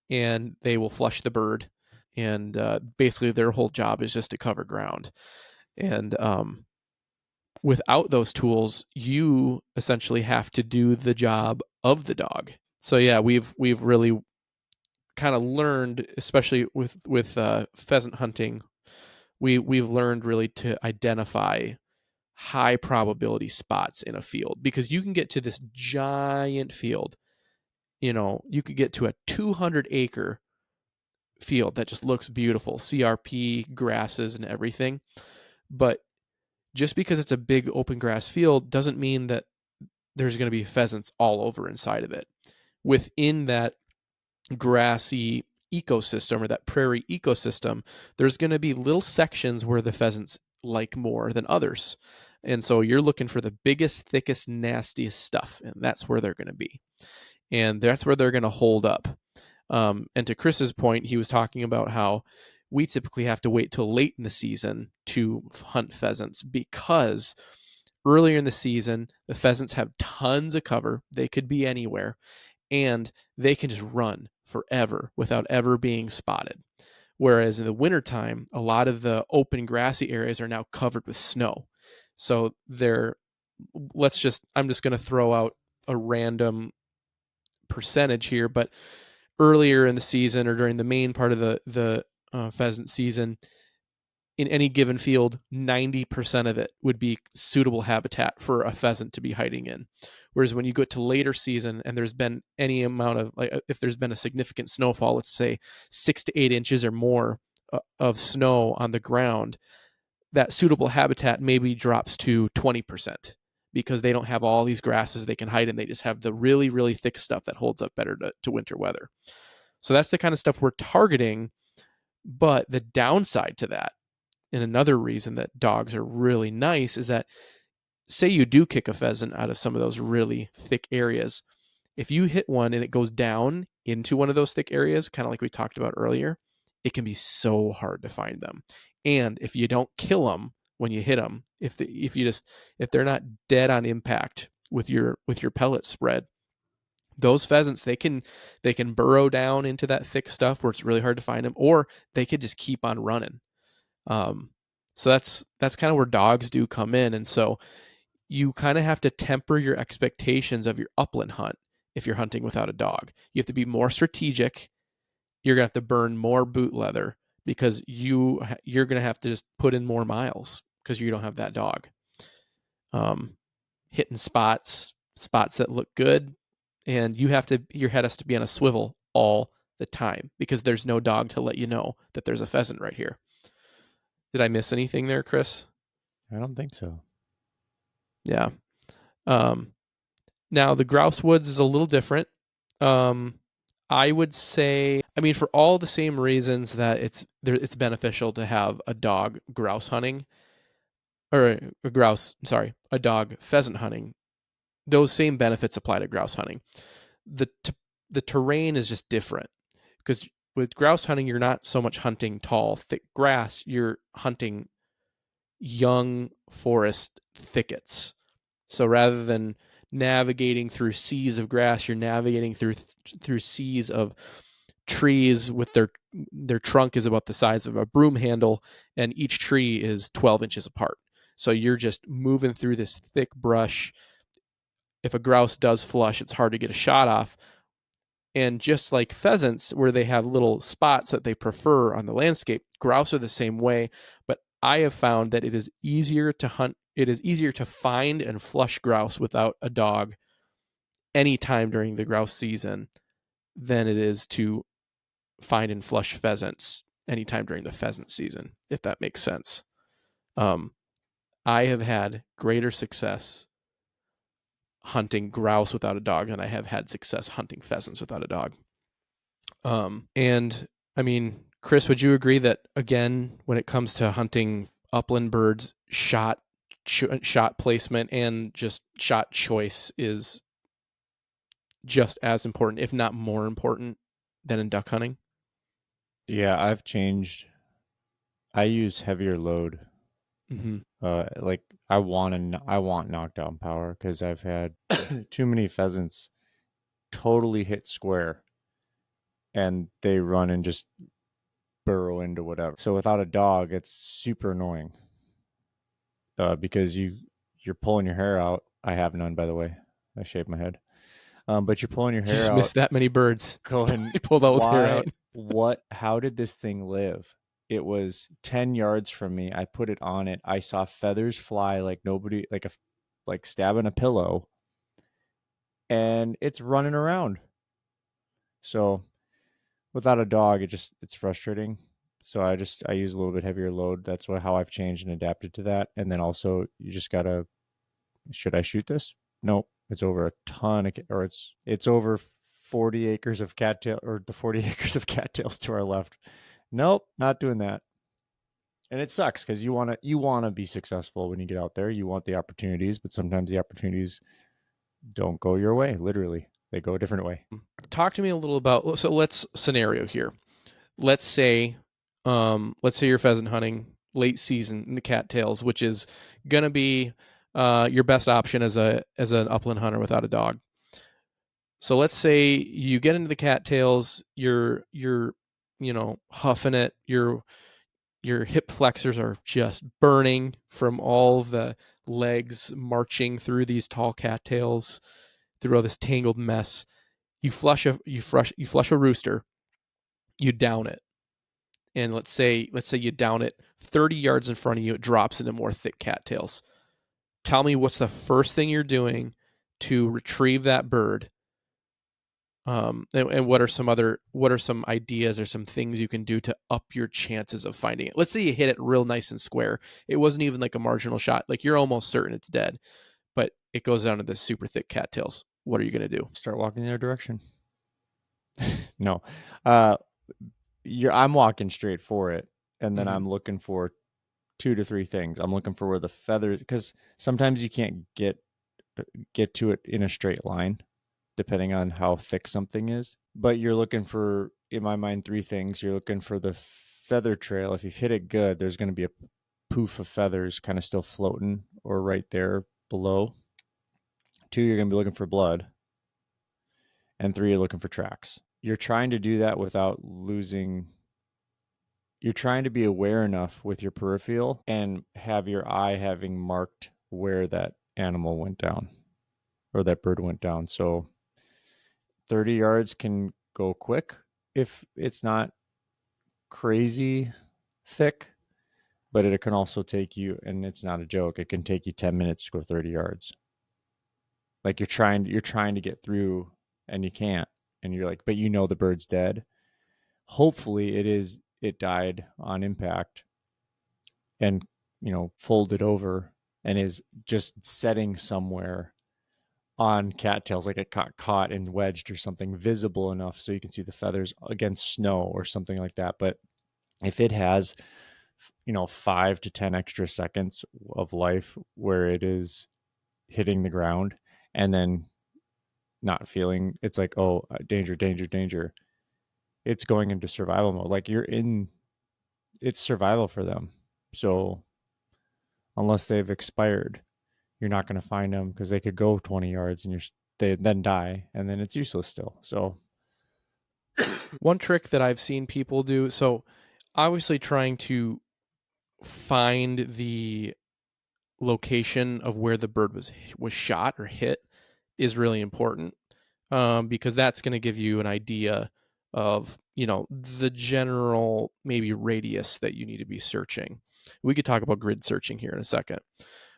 and they will flush the bird. And basically, their whole job is just to cover ground. And without those tools, you essentially have to do the job of the dog. So yeah, we've really kind of learned, especially with pheasant hunting, we've learned really to identify high probability spots in a field because you can get to this giant field. You could get to a 200-acre field that just looks beautiful, CRP, grasses, and everything. But just because it's a big open grass field doesn't mean that there's going to be pheasants all over inside of it. Within that grassy ecosystem or that prairie ecosystem, there's going to be little sections where the pheasants like more than others. And so you're looking for the biggest, thickest, nastiest stuff, and that's where they're going to be. And that's where they're going to hold up. And to Chris's point, he was talking about how we typically have to wait till late in the season to hunt pheasants because earlier in the season, the pheasants have tons of cover. They could be anywhere, and they can just run forever without ever being spotted. Whereas in the wintertime, a lot of the open grassy areas are now covered with snow. So I'm just going to throw out a random percentage here, but earlier in the season or during the main part of the pheasant season, in any given field, 90% of it would be suitable habitat for a pheasant to be hiding in. Whereas when you go to later season and there's been any amount of, like, if there's been a significant snowfall, let's say 6 to 8 inches or more of snow on the ground, that suitable habitat maybe drops to 20% because they don't have all these grasses they can hide in. They just have the really, really thick stuff that holds up better to winter weather. So that's the kind of stuff we're targeting. But the downside to that, and another reason that dogs are really nice, is that say you do kick a pheasant out of some of those really thick areas. If you hit one and it goes down into one of those thick areas, kind of like we talked about earlier, it can be so hard to find them. And if you don't kill them when you hit them, if they're not dead on impact with your pellet spread, those pheasants, they can burrow down into that thick stuff where it's really hard to find them, or they could just keep on running. So that's kind of where dogs do come in. And so you kind of have to temper your expectations of your upland hunt if you're hunting without a dog. You have to be more strategic. You're going to have to burn more boot leather because you're going to have to just put in more miles because you don't have that dog. Hitting spots that look good, and your head has to be on a swivel all the time because there's no dog to let you know that there's a pheasant right here. Did I miss anything there, Chris? I don't think so. Yeah. Now the grouse woods is a little different. I would say, I mean, for all the same reasons that it's beneficial to have a dog grouse hunting, or a dog pheasant hunting. Those same benefits apply to grouse hunting. The terrain is just different because with grouse hunting, you're not so much hunting tall, thick grass. You're hunting young forest thickets. So rather than navigating through seas of grass, you're navigating through seas of trees with their trunk is about the size of a broom handle, and each tree is 12 inches apart. So you're just moving through this thick brush. If a grouse does flush, it's hard to get a shot off. And just like pheasants, where they have little spots that they prefer on the landscape, grouse are the same way. But I have found that it is easier to hunt. It is easier to find and flush grouse without a dog anytime during the grouse season than it is to find and flush pheasants anytime during the pheasant season, if that makes sense. I have had greater success hunting grouse without a dog than I have had success hunting pheasants without a dog. And I mean, Chris, would you agree that, again, when it comes to hunting upland birds, shot placement and just shot choice is just as important, if not more important, than in duck hunting? Yeah, I've changed. I use heavier load. Mm-hmm. Like I want knockdown power because I've had too many pheasants totally hit square and they run and just burrow into whatever. So without a dog, it's super annoying because you're pulling your hair out. I have none, by the way. I shaved my head. But you're pulling your You hair just out, missed that many birds. going, They pulled all his hair why? out. What? How did this thing live? It was 10 yards from me. I put it on it. I saw feathers fly like nobody, like stabbing a pillow, and it's running around. So without a dog, it's frustrating. So I use a little bit heavier load. That's how I've changed and adapted to that. And then also you just gotta, should I shoot this? Nope. It's over a ton of, or it's over 40 acres of cattail, or the 40 acres of cattails to our left. Nope, not doing that. And it sucks because you wanna be successful when you get out there. You want the opportunities, but sometimes the opportunities don't go your way. Literally, they go a different way. Talk to me a little about, so let's scenario here. Let's say you're pheasant hunting late season in the cattails, which is going to be your best option as an upland hunter without a dog. So let's say you get into the cattails, you're huffing it, your hip flexors are just burning from all the legs marching through these tall cattails, through all this tangled mess. You flush a rooster, you down it. And let's say you down it 30 yards in front of you, it drops into more thick cattails. Tell me what's the first thing you're doing to retrieve that bird? And what are some ideas or some things you can do to up your chances of finding it? Let's say you hit it real nice and square. It wasn't even like a marginal shot. Like you're almost certain it's dead, but it goes down to this super thick cattails. What are you going to do? Start walking the other direction. No, uh, I'm walking straight for it, and then Mhm. I'm looking for 2 to 3 things. I'm looking for where the feathers, because sometimes you can't get to it in a straight line, depending on how thick something is. But you're looking for, in my mind, 3 things. You're looking for the feather trail. If you've hit it good, there's going to be a poof of feathers kind of still floating or right there below. 2, you're going to be looking for blood. And 3, you're looking for tracks. You're trying to do that without losing. You're trying to be aware enough with your peripheral and have your eye having marked where that animal went down or that bird went down. So 30 yards can go quick if it's not crazy thick, but it can also take you, and it's not a joke, it can take you 10 minutes to go 30 yards. Like you're trying to get through and you can't. And you're like, but you know the bird's dead. Hopefully it died on impact and folded over and is just setting somewhere on cattails, like it got caught and wedged or something visible enough so you can see the feathers against snow or something like that. But if it has 5 to 10 extra seconds of life where it is hitting the ground and then not feeling, it's like, oh, danger, danger, danger, it's going into survival mode. Like it's survival for them. So unless they've expired, you're not going to find them because they could go 20 yards and they then die and then it's useless still. So One trick that I've seen people do, so obviously trying to find the location of where the bird was shot or hit is really important, because that's going to give you an idea of the general maybe radius that you need to be searching. We could talk about grid searching here in a second,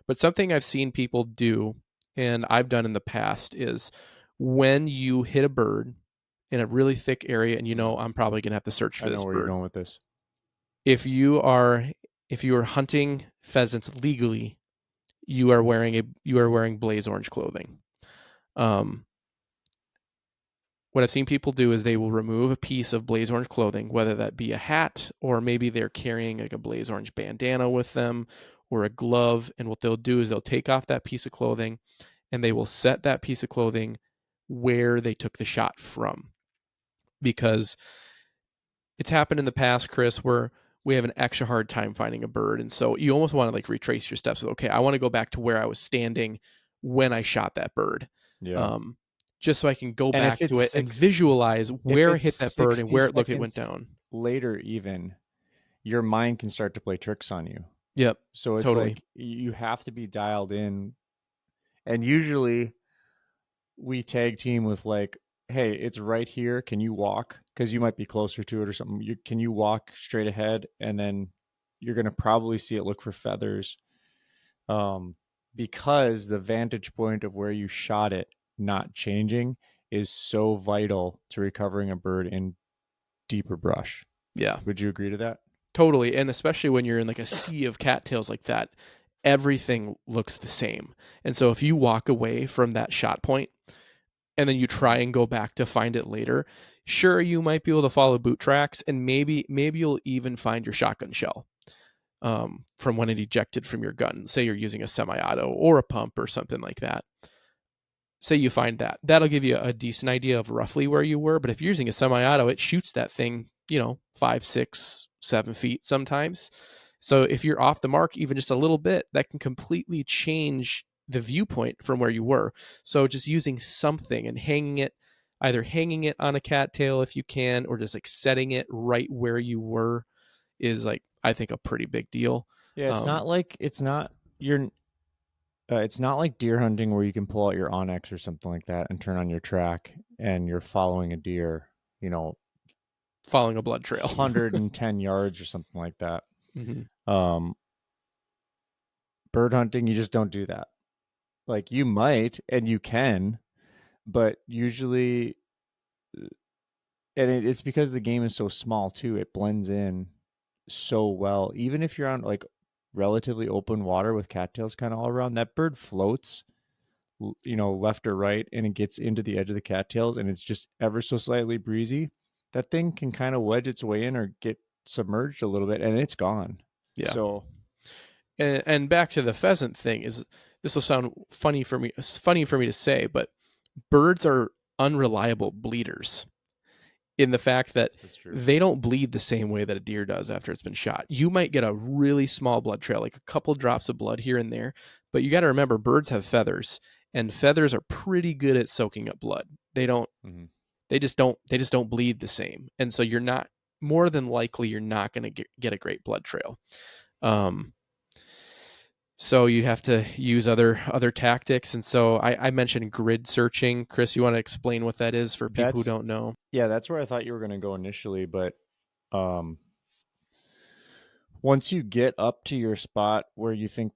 but something I've seen people do and I've done in the past is when you hit a bird in a really thick area, and I'm probably going to have to search I for know this where you're bird. going with this. If you are hunting pheasants legally, you are wearing blaze orange clothing. Um, what I've seen people do is they will remove a piece of blaze orange clothing, whether that be a hat or maybe they're carrying like a blaze orange bandana with them or a glove. And what they'll do is they'll take off that piece of clothing and they will set that piece of clothing where they took the shot from. Because it's happened in the past, Chris, where we have an extra hard time finding a bird. And so you almost want to like retrace your steps. Okay, I want to go back to where I was standing when I shot that bird. Yeah. Um, just so I can go And if back it's to it and six, visualize if where I it's hit that bird and 60 where it looked it went seconds down. later, even your mind can start to play tricks on you. Yep, So it's totally. like you have to be dialed in. And usually we tag team with like, hey, it's right here. Can you walk? Because you might be closer to it or something. Can you walk straight ahead? And then you're going to probably see it look for feathers, um, because the vantage point of where you shot it not changing is so vital to recovering a bird in deeper brush. Yeah, Would you agree to that? totally. And especially when you're in like a sea of cattails like that, everything looks the same. And so if you walk away from that shot point and then you try and go back to find it later, sure, you might be able to follow boot tracks and maybe you'll even find your shotgun shell, from when it ejected from your gun. Say you're using a semi-auto or a pump or something like that. Say you find that. That'll give you a decent idea of roughly where you were. But if you're using a semi-auto, it shoots that thing, 5, 6, 7 feet sometimes. So if you're off the mark even just a little bit, that can completely change the viewpoint from where you were. So just using something and either hanging it on a cattail if you can, or just like setting it right where you were is like, I think, a pretty big deal. Yeah, Um, it's not like deer hunting where you can pull out your Onyx or something like that and turn on your track and you're following a deer, you know, Following a blood trail. 110 yards or something like that. Mm-hmm. Um, Bird hunting, you just don't do that. Like you might and you can, but usually, and it's because the game is so small too. It blends in so well. Even if you're on like relatively open water with cattails kind of all around, that bird floats, left or right, and it gets into the edge of the cattails, and it's just ever so slightly breezy. That thing can kind of wedge its way in or get submerged a little bit, and it's gone. Yeah. So And back to the pheasant thing is this will sound funny for me to say, but birds are unreliable bleeders in the fact that that's true. they don't bleed the same way that a deer does after it's been shot. You might get a really small blood trail, like a couple drops of blood here and there, but you got to remember birds have feathers, and feathers are pretty good at soaking up blood. They don't Mm-hmm. they just don't bleed the same. And so you're not more than likely you're not going to get a great blood trail. Um so you have to use other tactics. And so I mentioned grid searching. Chris, you want to explain what that is for people who That's don't know? Yeah, that's where I thought you were going to go initially, but um, once you get up to your spot where you think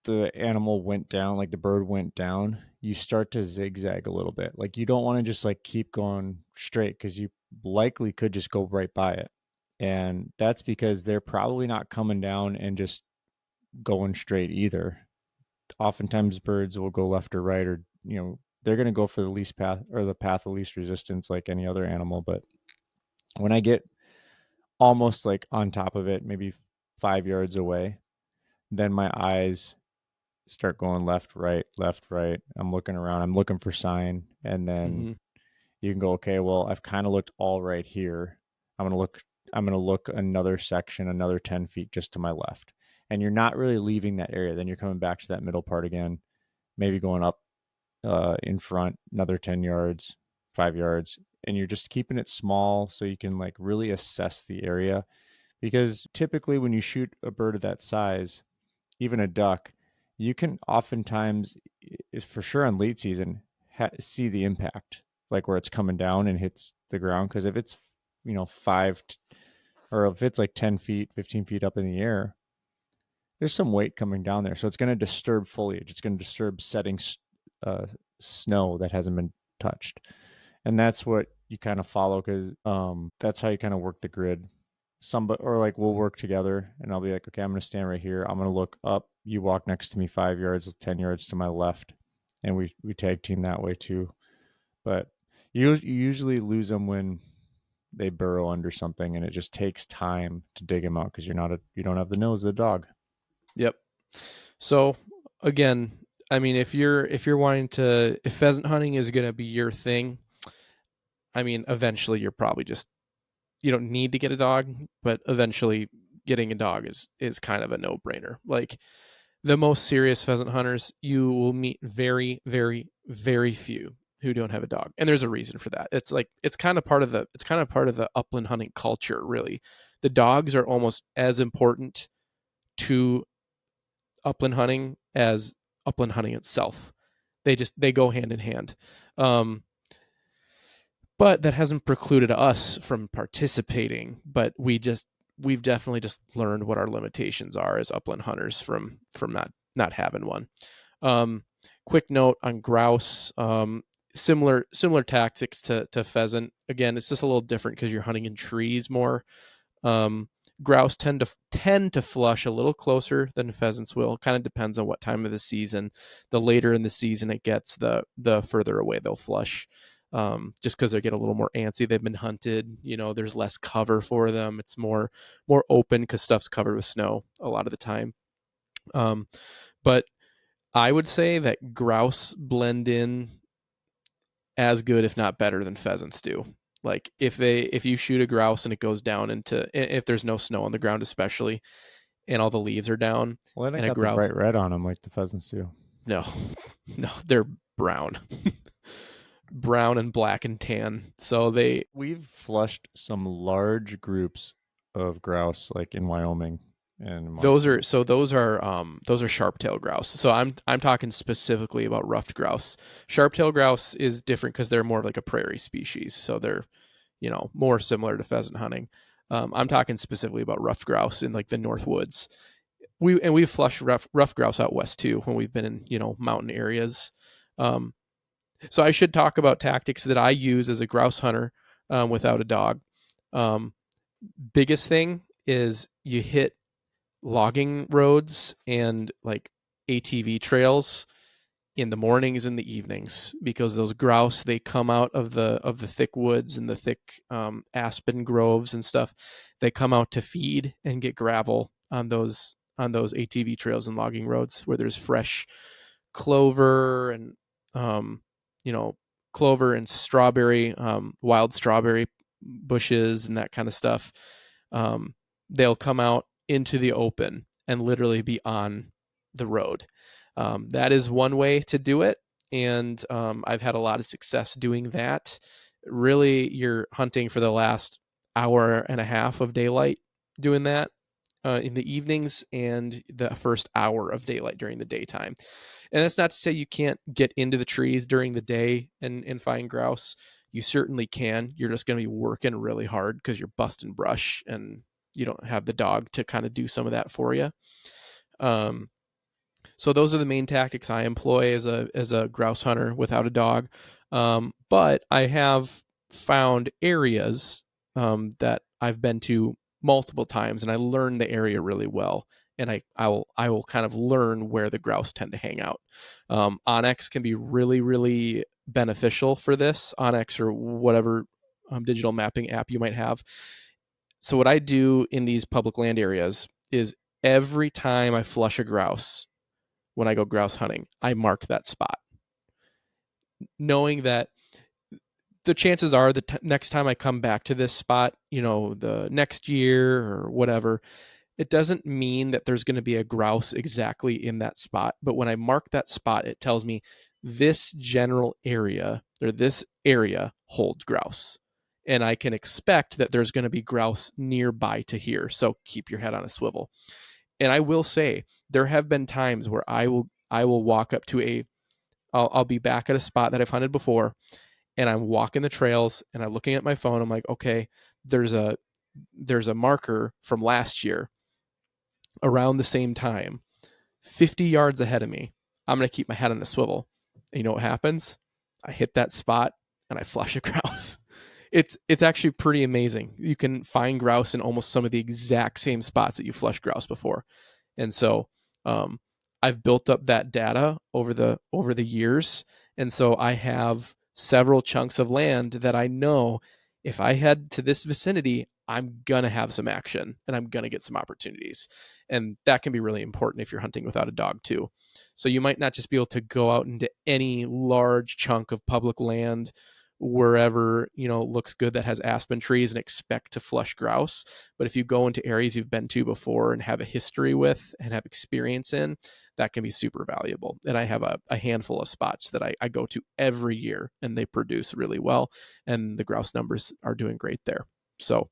the animal went down, like the bird went down, you start to zigzag a little bit. Like you don't want to just like keep going straight because you likely could just go right by it. And that's because they're probably not coming down and just going straight either. Oftentimes birds will go left or right, or they're going to go for the least path or the path of least resistance like any other animal. But when I get almost like on top of it, maybe 5 yards away, then my eyes start going left, right, left, right. I'm looking around, I'm looking for sign. And then Mm-hmm. you can go, okay, well, I've kind of looked all right here. I'm going to look, I'm going to look another section, another 10 feet just to my left. And you're not really leaving that area. Then you're coming back to that middle part again, maybe going up in front, another 10 yards, 5 yards. And you're just keeping it small so you can like really assess the area. Because typically when you shoot a bird of that size, even a duck, you can oftentimes, for sure on late season, see the impact, like where it's coming down and hits the ground. Because if it's, or if it's like 10 feet, 15 feet up in the air, there's some weight coming down there. So it's going to disturb foliage. It's going to disturb setting uh, snow that hasn't been touched. And that's what you kind of follow because that's how you kind of work the grid. Somebody or like we'll work together and I'll be like, okay, I'm going to stand right here. I'm going to look up. You walk next to me 5 yards, 10 yards to my left. And we tag team that way too. But you usually lose them when they burrow under something and it just takes time to dig them out because you don't have the nose of the dog. Yep. So again, I mean, if you're wanting to, if pheasant hunting is going to be your thing, I mean, eventually you're probably just you don't need to get a dog, but eventually getting a dog is kind of a no brainer. Like the most serious pheasant hunters, you will meet very, very, very few who don't have a dog, and there's a reason for that. It's kind of part of the upland hunting culture. Really, the dogs are almost as important to upland hunting as upland hunting itself. They go hand in hand. Um, but that hasn't precluded us from participating. But we've definitely just learned what our limitations are as upland hunters from not having one. Um, Quick note on grouse. Similar tactics to pheasant. Again, it's just a little different because you're hunting in trees more. Um, Grouse tend to flush a little closer than pheasants will. Kind of depends on what time of the season. The later in the season it gets, the further away they'll flush. Just because they get a little more antsy. They've been hunted. There's less cover for them. It's more open because stuff's covered with snow a lot of the time. Um, but I would say that grouse blend in as good, if not better, than pheasants do. Like if you shoot a grouse and it goes down into, if there's no snow on the ground especially, and all the leaves are down, Well, they and don't a got the grouse, bright red on them like the pheasants do. no, no, they're brown, brown and black and tan. So We've flushed some large groups of grouse, like in Wyoming and those Montana. are so those are sharp-tailed grouse. So I'm talking specifically about ruffed grouse. Sharp-tailed grouse is different because they're more like a prairie species, so they're more similar to pheasant hunting. I'm talking specifically about ruffed grouse in like the North Woods. we've flushed rough grouse out west too when we've been in mountain areas. Um, so I should talk about tactics that I use as a grouse hunter without a dog. Um, Biggest thing is you hit logging roads and like ATV trails in the mornings and the evenings, because those grouse, they come out of the thick woods and the thick aspen groves and stuff. They come out to feed and get gravel on those ATV trails and logging roads where there's fresh clover and um, you know clover and strawberry, wild strawberry bushes and that kind of stuff. um, they'll come out into the open and literally be on the road. That is one way to do it, and I've had a lot of success doing that. Really, you're hunting for the last hour and a half of daylight doing that in the evenings, and the first hour of daylight during the daytime. And that's not to say you can't get into the trees during the day and find grouse. You certainly can. You're just going to be working really hard because you're busting brush and you don't have the dog to kind of do some of that for you. Um, so those are the main tactics I employ as a grouse hunter without a dog. But I have found areas that I've been to multiple times, and I learned the area really well. And I will kind of learn where the grouse tend to hang out. Onyx can be really really beneficial for this. Onyx or whatever digital mapping app you might have. So what I do in these public land areas is every time I flush a grouse, when I go grouse hunting, I mark that spot, knowing that the chances are the next time I come back to this spot, the next year or whatever, it doesn't mean that there's going to be a grouse exactly in that spot. But when I mark that spot, it tells me this general area or this area holds grouse. And I can expect that there's going to be grouse nearby to here. So keep your head on a swivel. And I will say there have been times where I will walk up to I'll be back at a spot that I've hunted before, and I'm walking the trails and I'm looking at my phone. I'm like, okay, there's a marker from last year around the same time, 50 yards ahead of me. I'm gonna keep my head on a swivel. And you know what happens? I hit that spot and I flush a grouse. It's actually pretty amazing. You can find grouse in almost some of the exact same spots that you flushed grouse before. And so um, I've built up that data over the years, and so I have several chunks of land that I know if I head to this vicinity, I'm gonna have some action and I'm gonna get some opportunities. And that can be really important if you're hunting without a dog too. So you might not just be able to go out into any large chunk of public land wherever looks good that has aspen trees and expect to flush grouse. But if you go into areas you've been to before and have a history with and have experience in, that can be super valuable. And I have a handful of spots that I go to every year, and they produce really well, and the grouse numbers are doing great there. So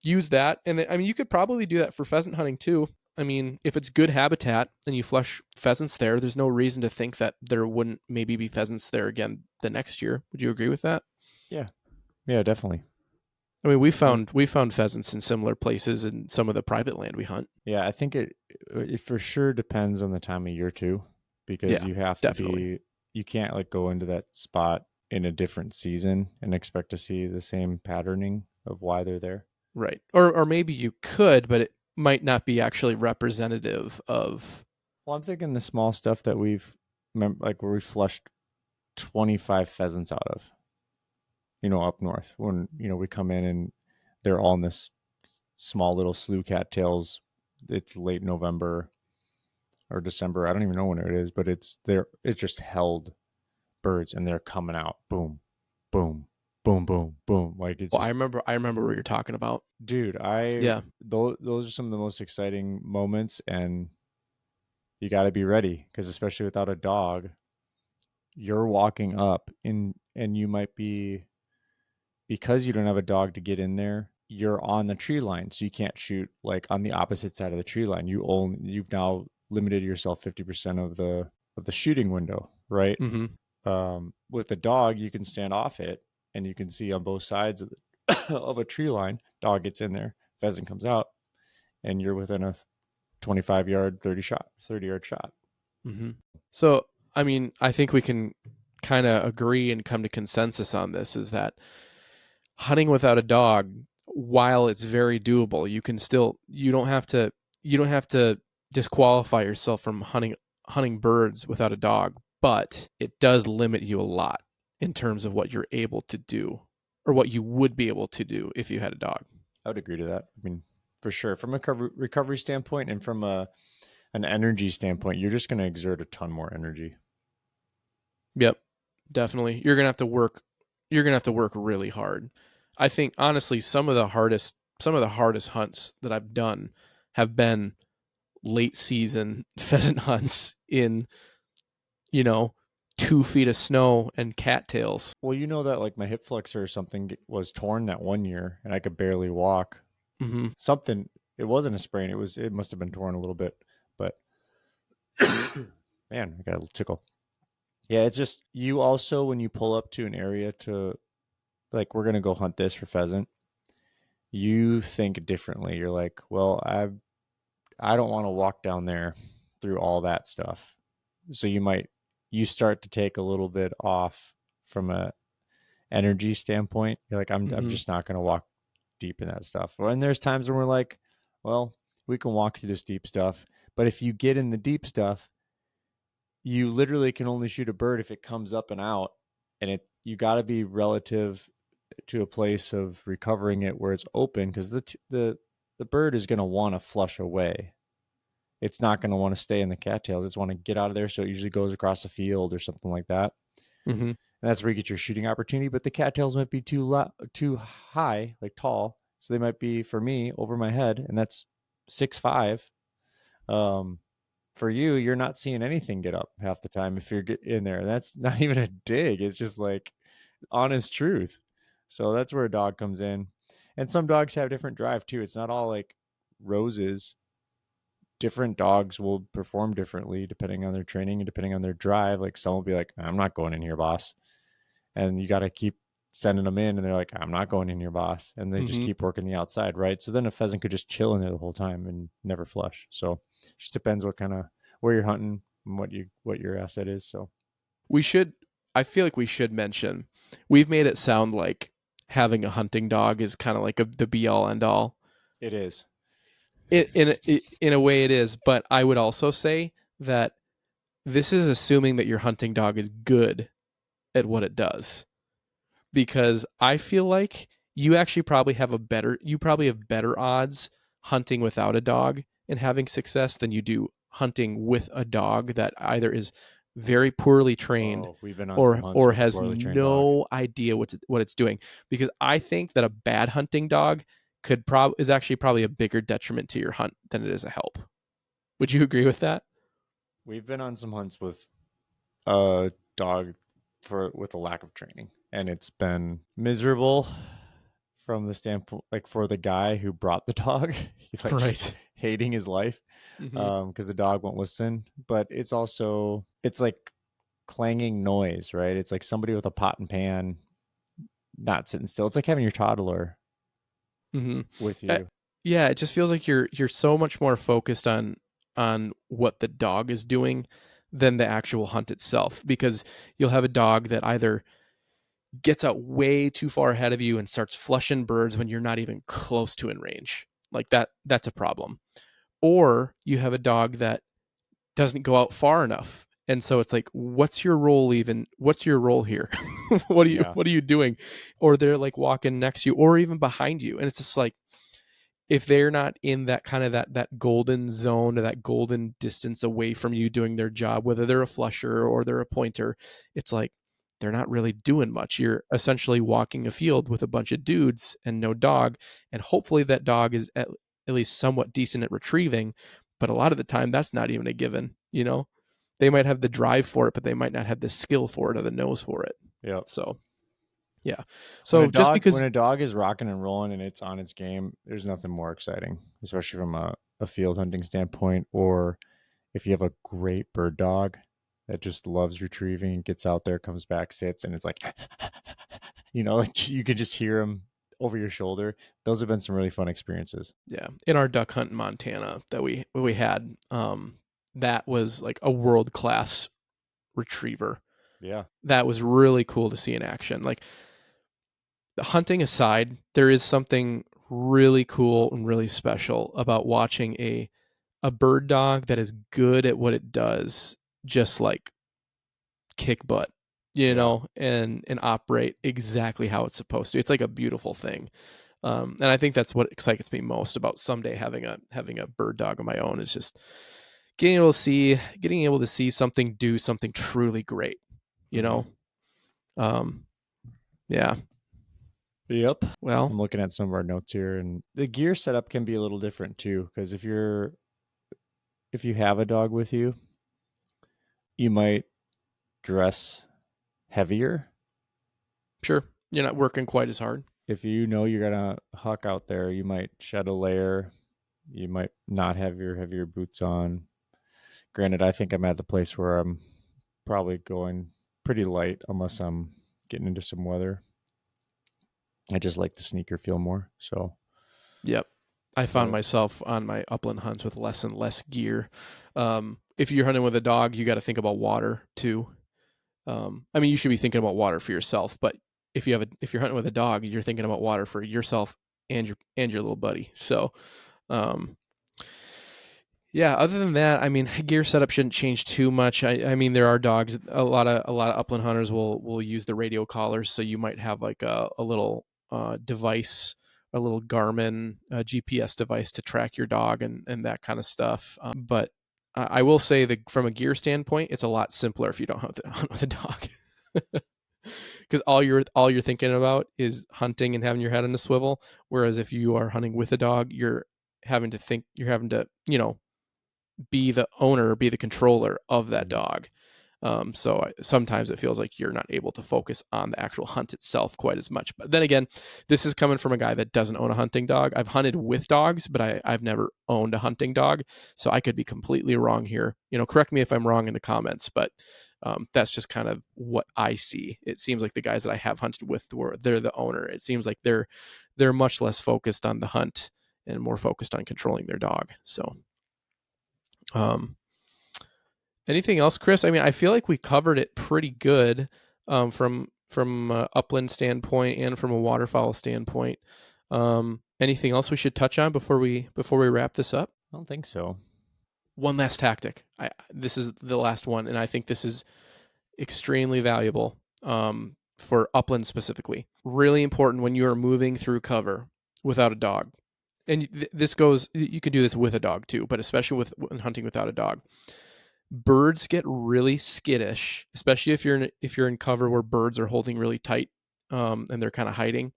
use that. And I mean, you could probably do that for pheasant hunting too. I mean, if it's good habitat and you flush pheasants there, there's no reason to think that there wouldn't maybe be pheasants there again the next year. Would you agree with that? Yeah, yeah, definitely. I mean, Yeah, we found pheasants in similar places in some of the private land we hunt. yeah. I think it for sure depends on the time of year too, because Yeah, you have to definitely. be you can't like go into that spot in a different season and expect to see the same patterning of why they're there. Right. Or maybe you could, but it might not be actually representative of. Well, I'm thinking the small stuff that like where we flushed 25 pheasants out of, up north when, we come in and they're all in this small little slew cattails. It's late November or December. I don't even know when it is, but it's there. It's just held birds and they're coming out. Boom, boom, boom, boom, boom. Like it's Well, just, I remember what you're talking about. dude, Yeah. those are some of the most exciting moments, and you got to be ready because especially without a dog, you're walking up in and you might be because you don't have a dog to get in there, you're on the tree line, so you can't shoot like on the opposite side of the tree line. You've now limited yourself 50% of the shooting window, right? Mm-hmm. With the dog, you can stand off it and you can see on both sides of of a tree line. Dog gets in there, pheasant comes out, and you're within a 25-yard, 30-yard shot. Mm-hmm. So, I mean, I think we can kind of agree and come to consensus on this is that hunting without a dog, while it's very doable, you don't have to disqualify yourself from hunting birds without a dog, but it does limit you a lot in terms of what you're able to do or what you would be able to do if you had a dog. I would agree to that. I mean, for sure, from a recovery standpoint and from an energy standpoint, you're just going to exert a ton more energy. Yep, definitely. You're gonna have to work really hard. I think honestly, some of the hardest hunts that I've done have been late season pheasant hunts in, you know, 2 feet of snow and cattails. Well, you know that like my hip flexor or something was torn that one year, and I could barely walk. Mm-hmm. Something. It wasn't a sprain. It must have been torn a little bit, but man, I got a little tickle. Yeah, it's just you also when you pull up to an area to like we're gonna go hunt this for pheasant, you think differently. You're like, well, I don't want to walk down there through all that stuff. So you start to take a little bit off from a energy standpoint. You're like, I'm Mm-hmm. just not gonna walk deep in that stuff. And there's times when we're like, well, we can walk through this deep stuff, but if you get in the deep stuff, you literally can only shoot a bird if it comes up and out, and it you got to be relative to a place of recovering it where it's open because the bird is going to want to flush away. It's not going to want to stay in the cattails. It's want to get out of there, so it usually goes across the field or something like that. Mm-hmm. And that's where you get your shooting opportunity. But the cattails might be too high, like tall, so they might be for me over my head, and that's 6'5". Um, for you, you're not seeing anything get up half the time if you're in there. That's not even a dig. It's just like honest truth. So that's where a dog comes in. And some dogs have different drive too. It's not all like roses. Different dogs will perform differently depending on their training and depending on their drive. Like some will be like, I'm not going in here, boss. And you got to keep sending them in. And they're like, I'm not going in here, boss. And they just Mm-hmm. keep working the outside, right? So then a pheasant could just chill in there the whole time and never flush. So it just depends what kind of where you're hunting and what your asset is. So We should. I feel like we should mention. We've made it sound like having a hunting dog is kind of like the be all end all. it is. In a way, it is. But I would also say that this is assuming that your hunting dog is good at what it does, because I feel like you probably have better odds hunting without a dog and having success than you do hunting with a dog that either is very poorly trained Oh, we've been on some hunts or with a has poorly trained dog. no idea what it's doing. Because I think that a bad hunting dog is actually probably a bigger detriment to your hunt than it is a help. Would you agree with that? We've been on some hunts with a dog with a lack of training, and it's been miserable from the standpoint like for the guy who brought the dog. He's like just Right. hating his life Mm-hmm. because the dog won't listen. But it's like clanging noise, right? It's like somebody with a pot and pan not sitting still. It's like having your toddler Mm-hmm. with you. Yeah, it just feels like you're so much more focused on what the dog is doing than the actual hunt itself, because you'll have a dog that either gets out way too far ahead of you and starts flushing birds when you're not even close to in range. Like that's a problem. Or you have a dog that doesn't go out far enough. And so it's like, what's your role even? What's your role here? Yeah. what are you doing? Or they're like walking next to you or even behind you. And it's just like, if they're not in that kind of that golden zone or that golden distance away from you doing their job, whether they're a flusher or they're a pointer, it's like they're not really doing much. You're essentially walking a field with a bunch of dudes and no dog, and hopefully that dog is at least somewhat decent at retrieving, but a lot of the time that's not even a given, you know. They might have the drive for it, but they might not have the skill for it or the nose for it. Yep. So yeah. So just When because a dog is rocking and rolling and it's on its game, there's nothing more exciting, especially from a field hunting standpoint, or if you have a great bird dog that just loves retrieving and gets out there, comes back, sits, and it's like, like you could just hear him over your shoulder. Those have been some really fun experiences. Yeah. In our duck hunt in Montana that we had, that was like a world-class retriever. Yeah. That was really cool to see in action. Like, the hunting aside, there is something really cool and really special about watching a bird dog that is good at what it does, just like kick butt, Yeah. and operate exactly how it's supposed to. It's like a beautiful thing. And I think that's what excites me most about someday having a bird dog of my own, is just getting able to see something do something truly great, you Mm-hmm. know? Um, yeah. Yep. Well, I'm looking at some of our notes here, and the gear setup can be a little different too. Because if you have a dog with you, you might dress heavier. sure. You're not working quite as hard. If you know you're gonna huck out there, you might shed a layer. You might not have your heavier boots on. Granted, I think I'm at the place where I'm probably going pretty light unless I'm getting into some weather. I just like the sneaker feel more. So, Yep. I found but myself on my upland hunts with less and less gear. If you're hunting with a dog, you got to think about water too. I mean, you should be thinking about water for yourself, but if you're hunting with a dog, you're thinking about water for yourself and your little buddy. So, um, yeah. Other than that, I mean, gear setup shouldn't change too much. I mean, there are dogs. A lot of upland hunters will use the radio collars, so you might have like a little device, a little Garmin GPS device to track your dog and that kind of stuff. But I will say that from a gear standpoint, it's a lot simpler if you don't hunt with a dog, because all you're thinking about is hunting and having your head on a swivel. Whereas if you are hunting with a dog, you're having to be the owner, be the controller of that mhm. dog. So sometimes it feels like you're not able to focus on the actual hunt itself quite as much. But then again, this is coming from a guy that doesn't own a hunting dog. I've hunted with dogs, but I've never owned a hunting dog. So I could be completely wrong here. Correct me if I'm wrong in the comments, but that's just kind of what I see. It seems like the guys that I have hunted with, they're the owner. It seems like they're much less focused on the hunt and more focused on controlling their dog. So, um, anything else, Chris? I mean, I feel like we covered it pretty good, from upland standpoint and from a waterfowl standpoint. Anything else we should touch on before we wrap this up? I don't think so. One last tactic. This is the last one, and I think this is extremely valuable, for upland specifically. Really important when you are moving through cover without a dog. And this goes. You could do this with a dog too, but especially when hunting without a dog. Birds get really skittish, especially if you're in cover where birds are holding really tight, and they're kind of hiding.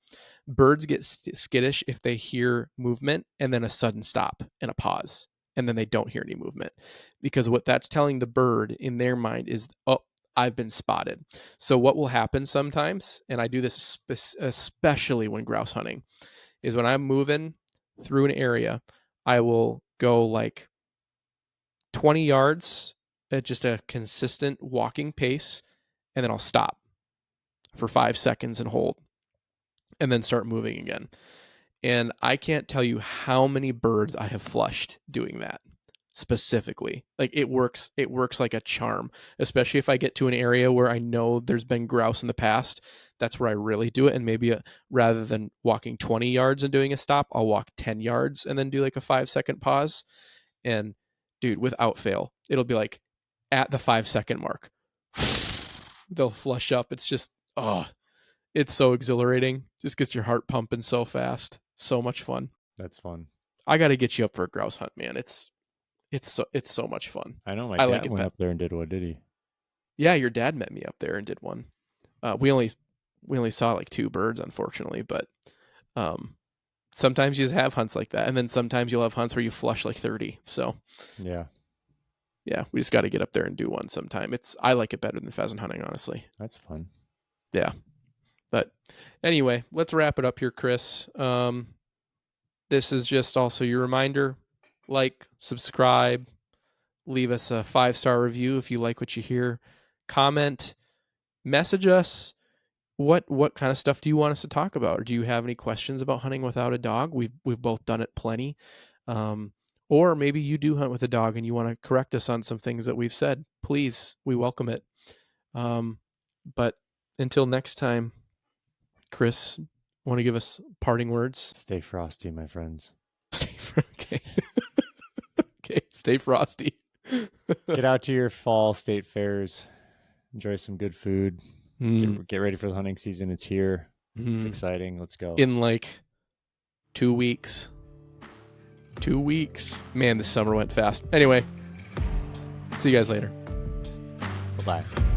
Birds get skittish if they hear movement and then a sudden stop and a pause, and then they don't hear any movement, because what that's telling the bird in their mind is, oh, I've been spotted. So what will happen sometimes, and I do this especially when grouse hunting, is when I'm moving through an area, I will go like 20 yards at just a consistent walking pace, and then I'll stop for 5 seconds and hold, and then start moving again. And I can't tell you how many birds I have flushed doing that specifically. Like, it works like a charm, especially if I get to an area where I know there's been grouse in the past. That's where I really do it. And maybe rather than walking 20 yards and doing a stop, I'll walk 10 yards and then do like a 5 second pause. And dude, without fail, it'll be like at the 5 second mark, they'll flush up. It's just, oh, it's so exhilarating. Just gets your heart pumping so fast. So much fun. That's fun. I got to get you up for a grouse hunt, man. It's so much fun. I know my I like dad it went better. up there and did one, did he? Yeah, your dad met me up there and did one. We only saw like two birds, unfortunately, but um, sometimes you just have hunts like that, and then sometimes you'll have hunts where you flush like 30. So Yeah, yeah, we just got to get up there and do one sometime. I like it better than pheasant hunting, honestly. that's fun. Yeah, but anyway, let's wrap it up here, Chris. This is just also your reminder: like, subscribe, leave us a 5-star review if you like what you hear, comment, message us what kind of stuff do you want us to talk about? Or do you have any questions about hunting without a dog? We've both done it plenty. Or maybe you do hunt with a dog and you want to correct us on some things that we've said. Please, we welcome it. But until next time, Chris, want to give us parting words? Stay frosty, my friends. Okay. Okay, stay frosty. Get out to your fall state fairs. Enjoy some good food. Get ready for the hunting season. It's here. It's exciting. Let's go. In like 2 weeks. 2 weeks. Man, this summer went fast. Anyway, see you guys later. Bye-bye.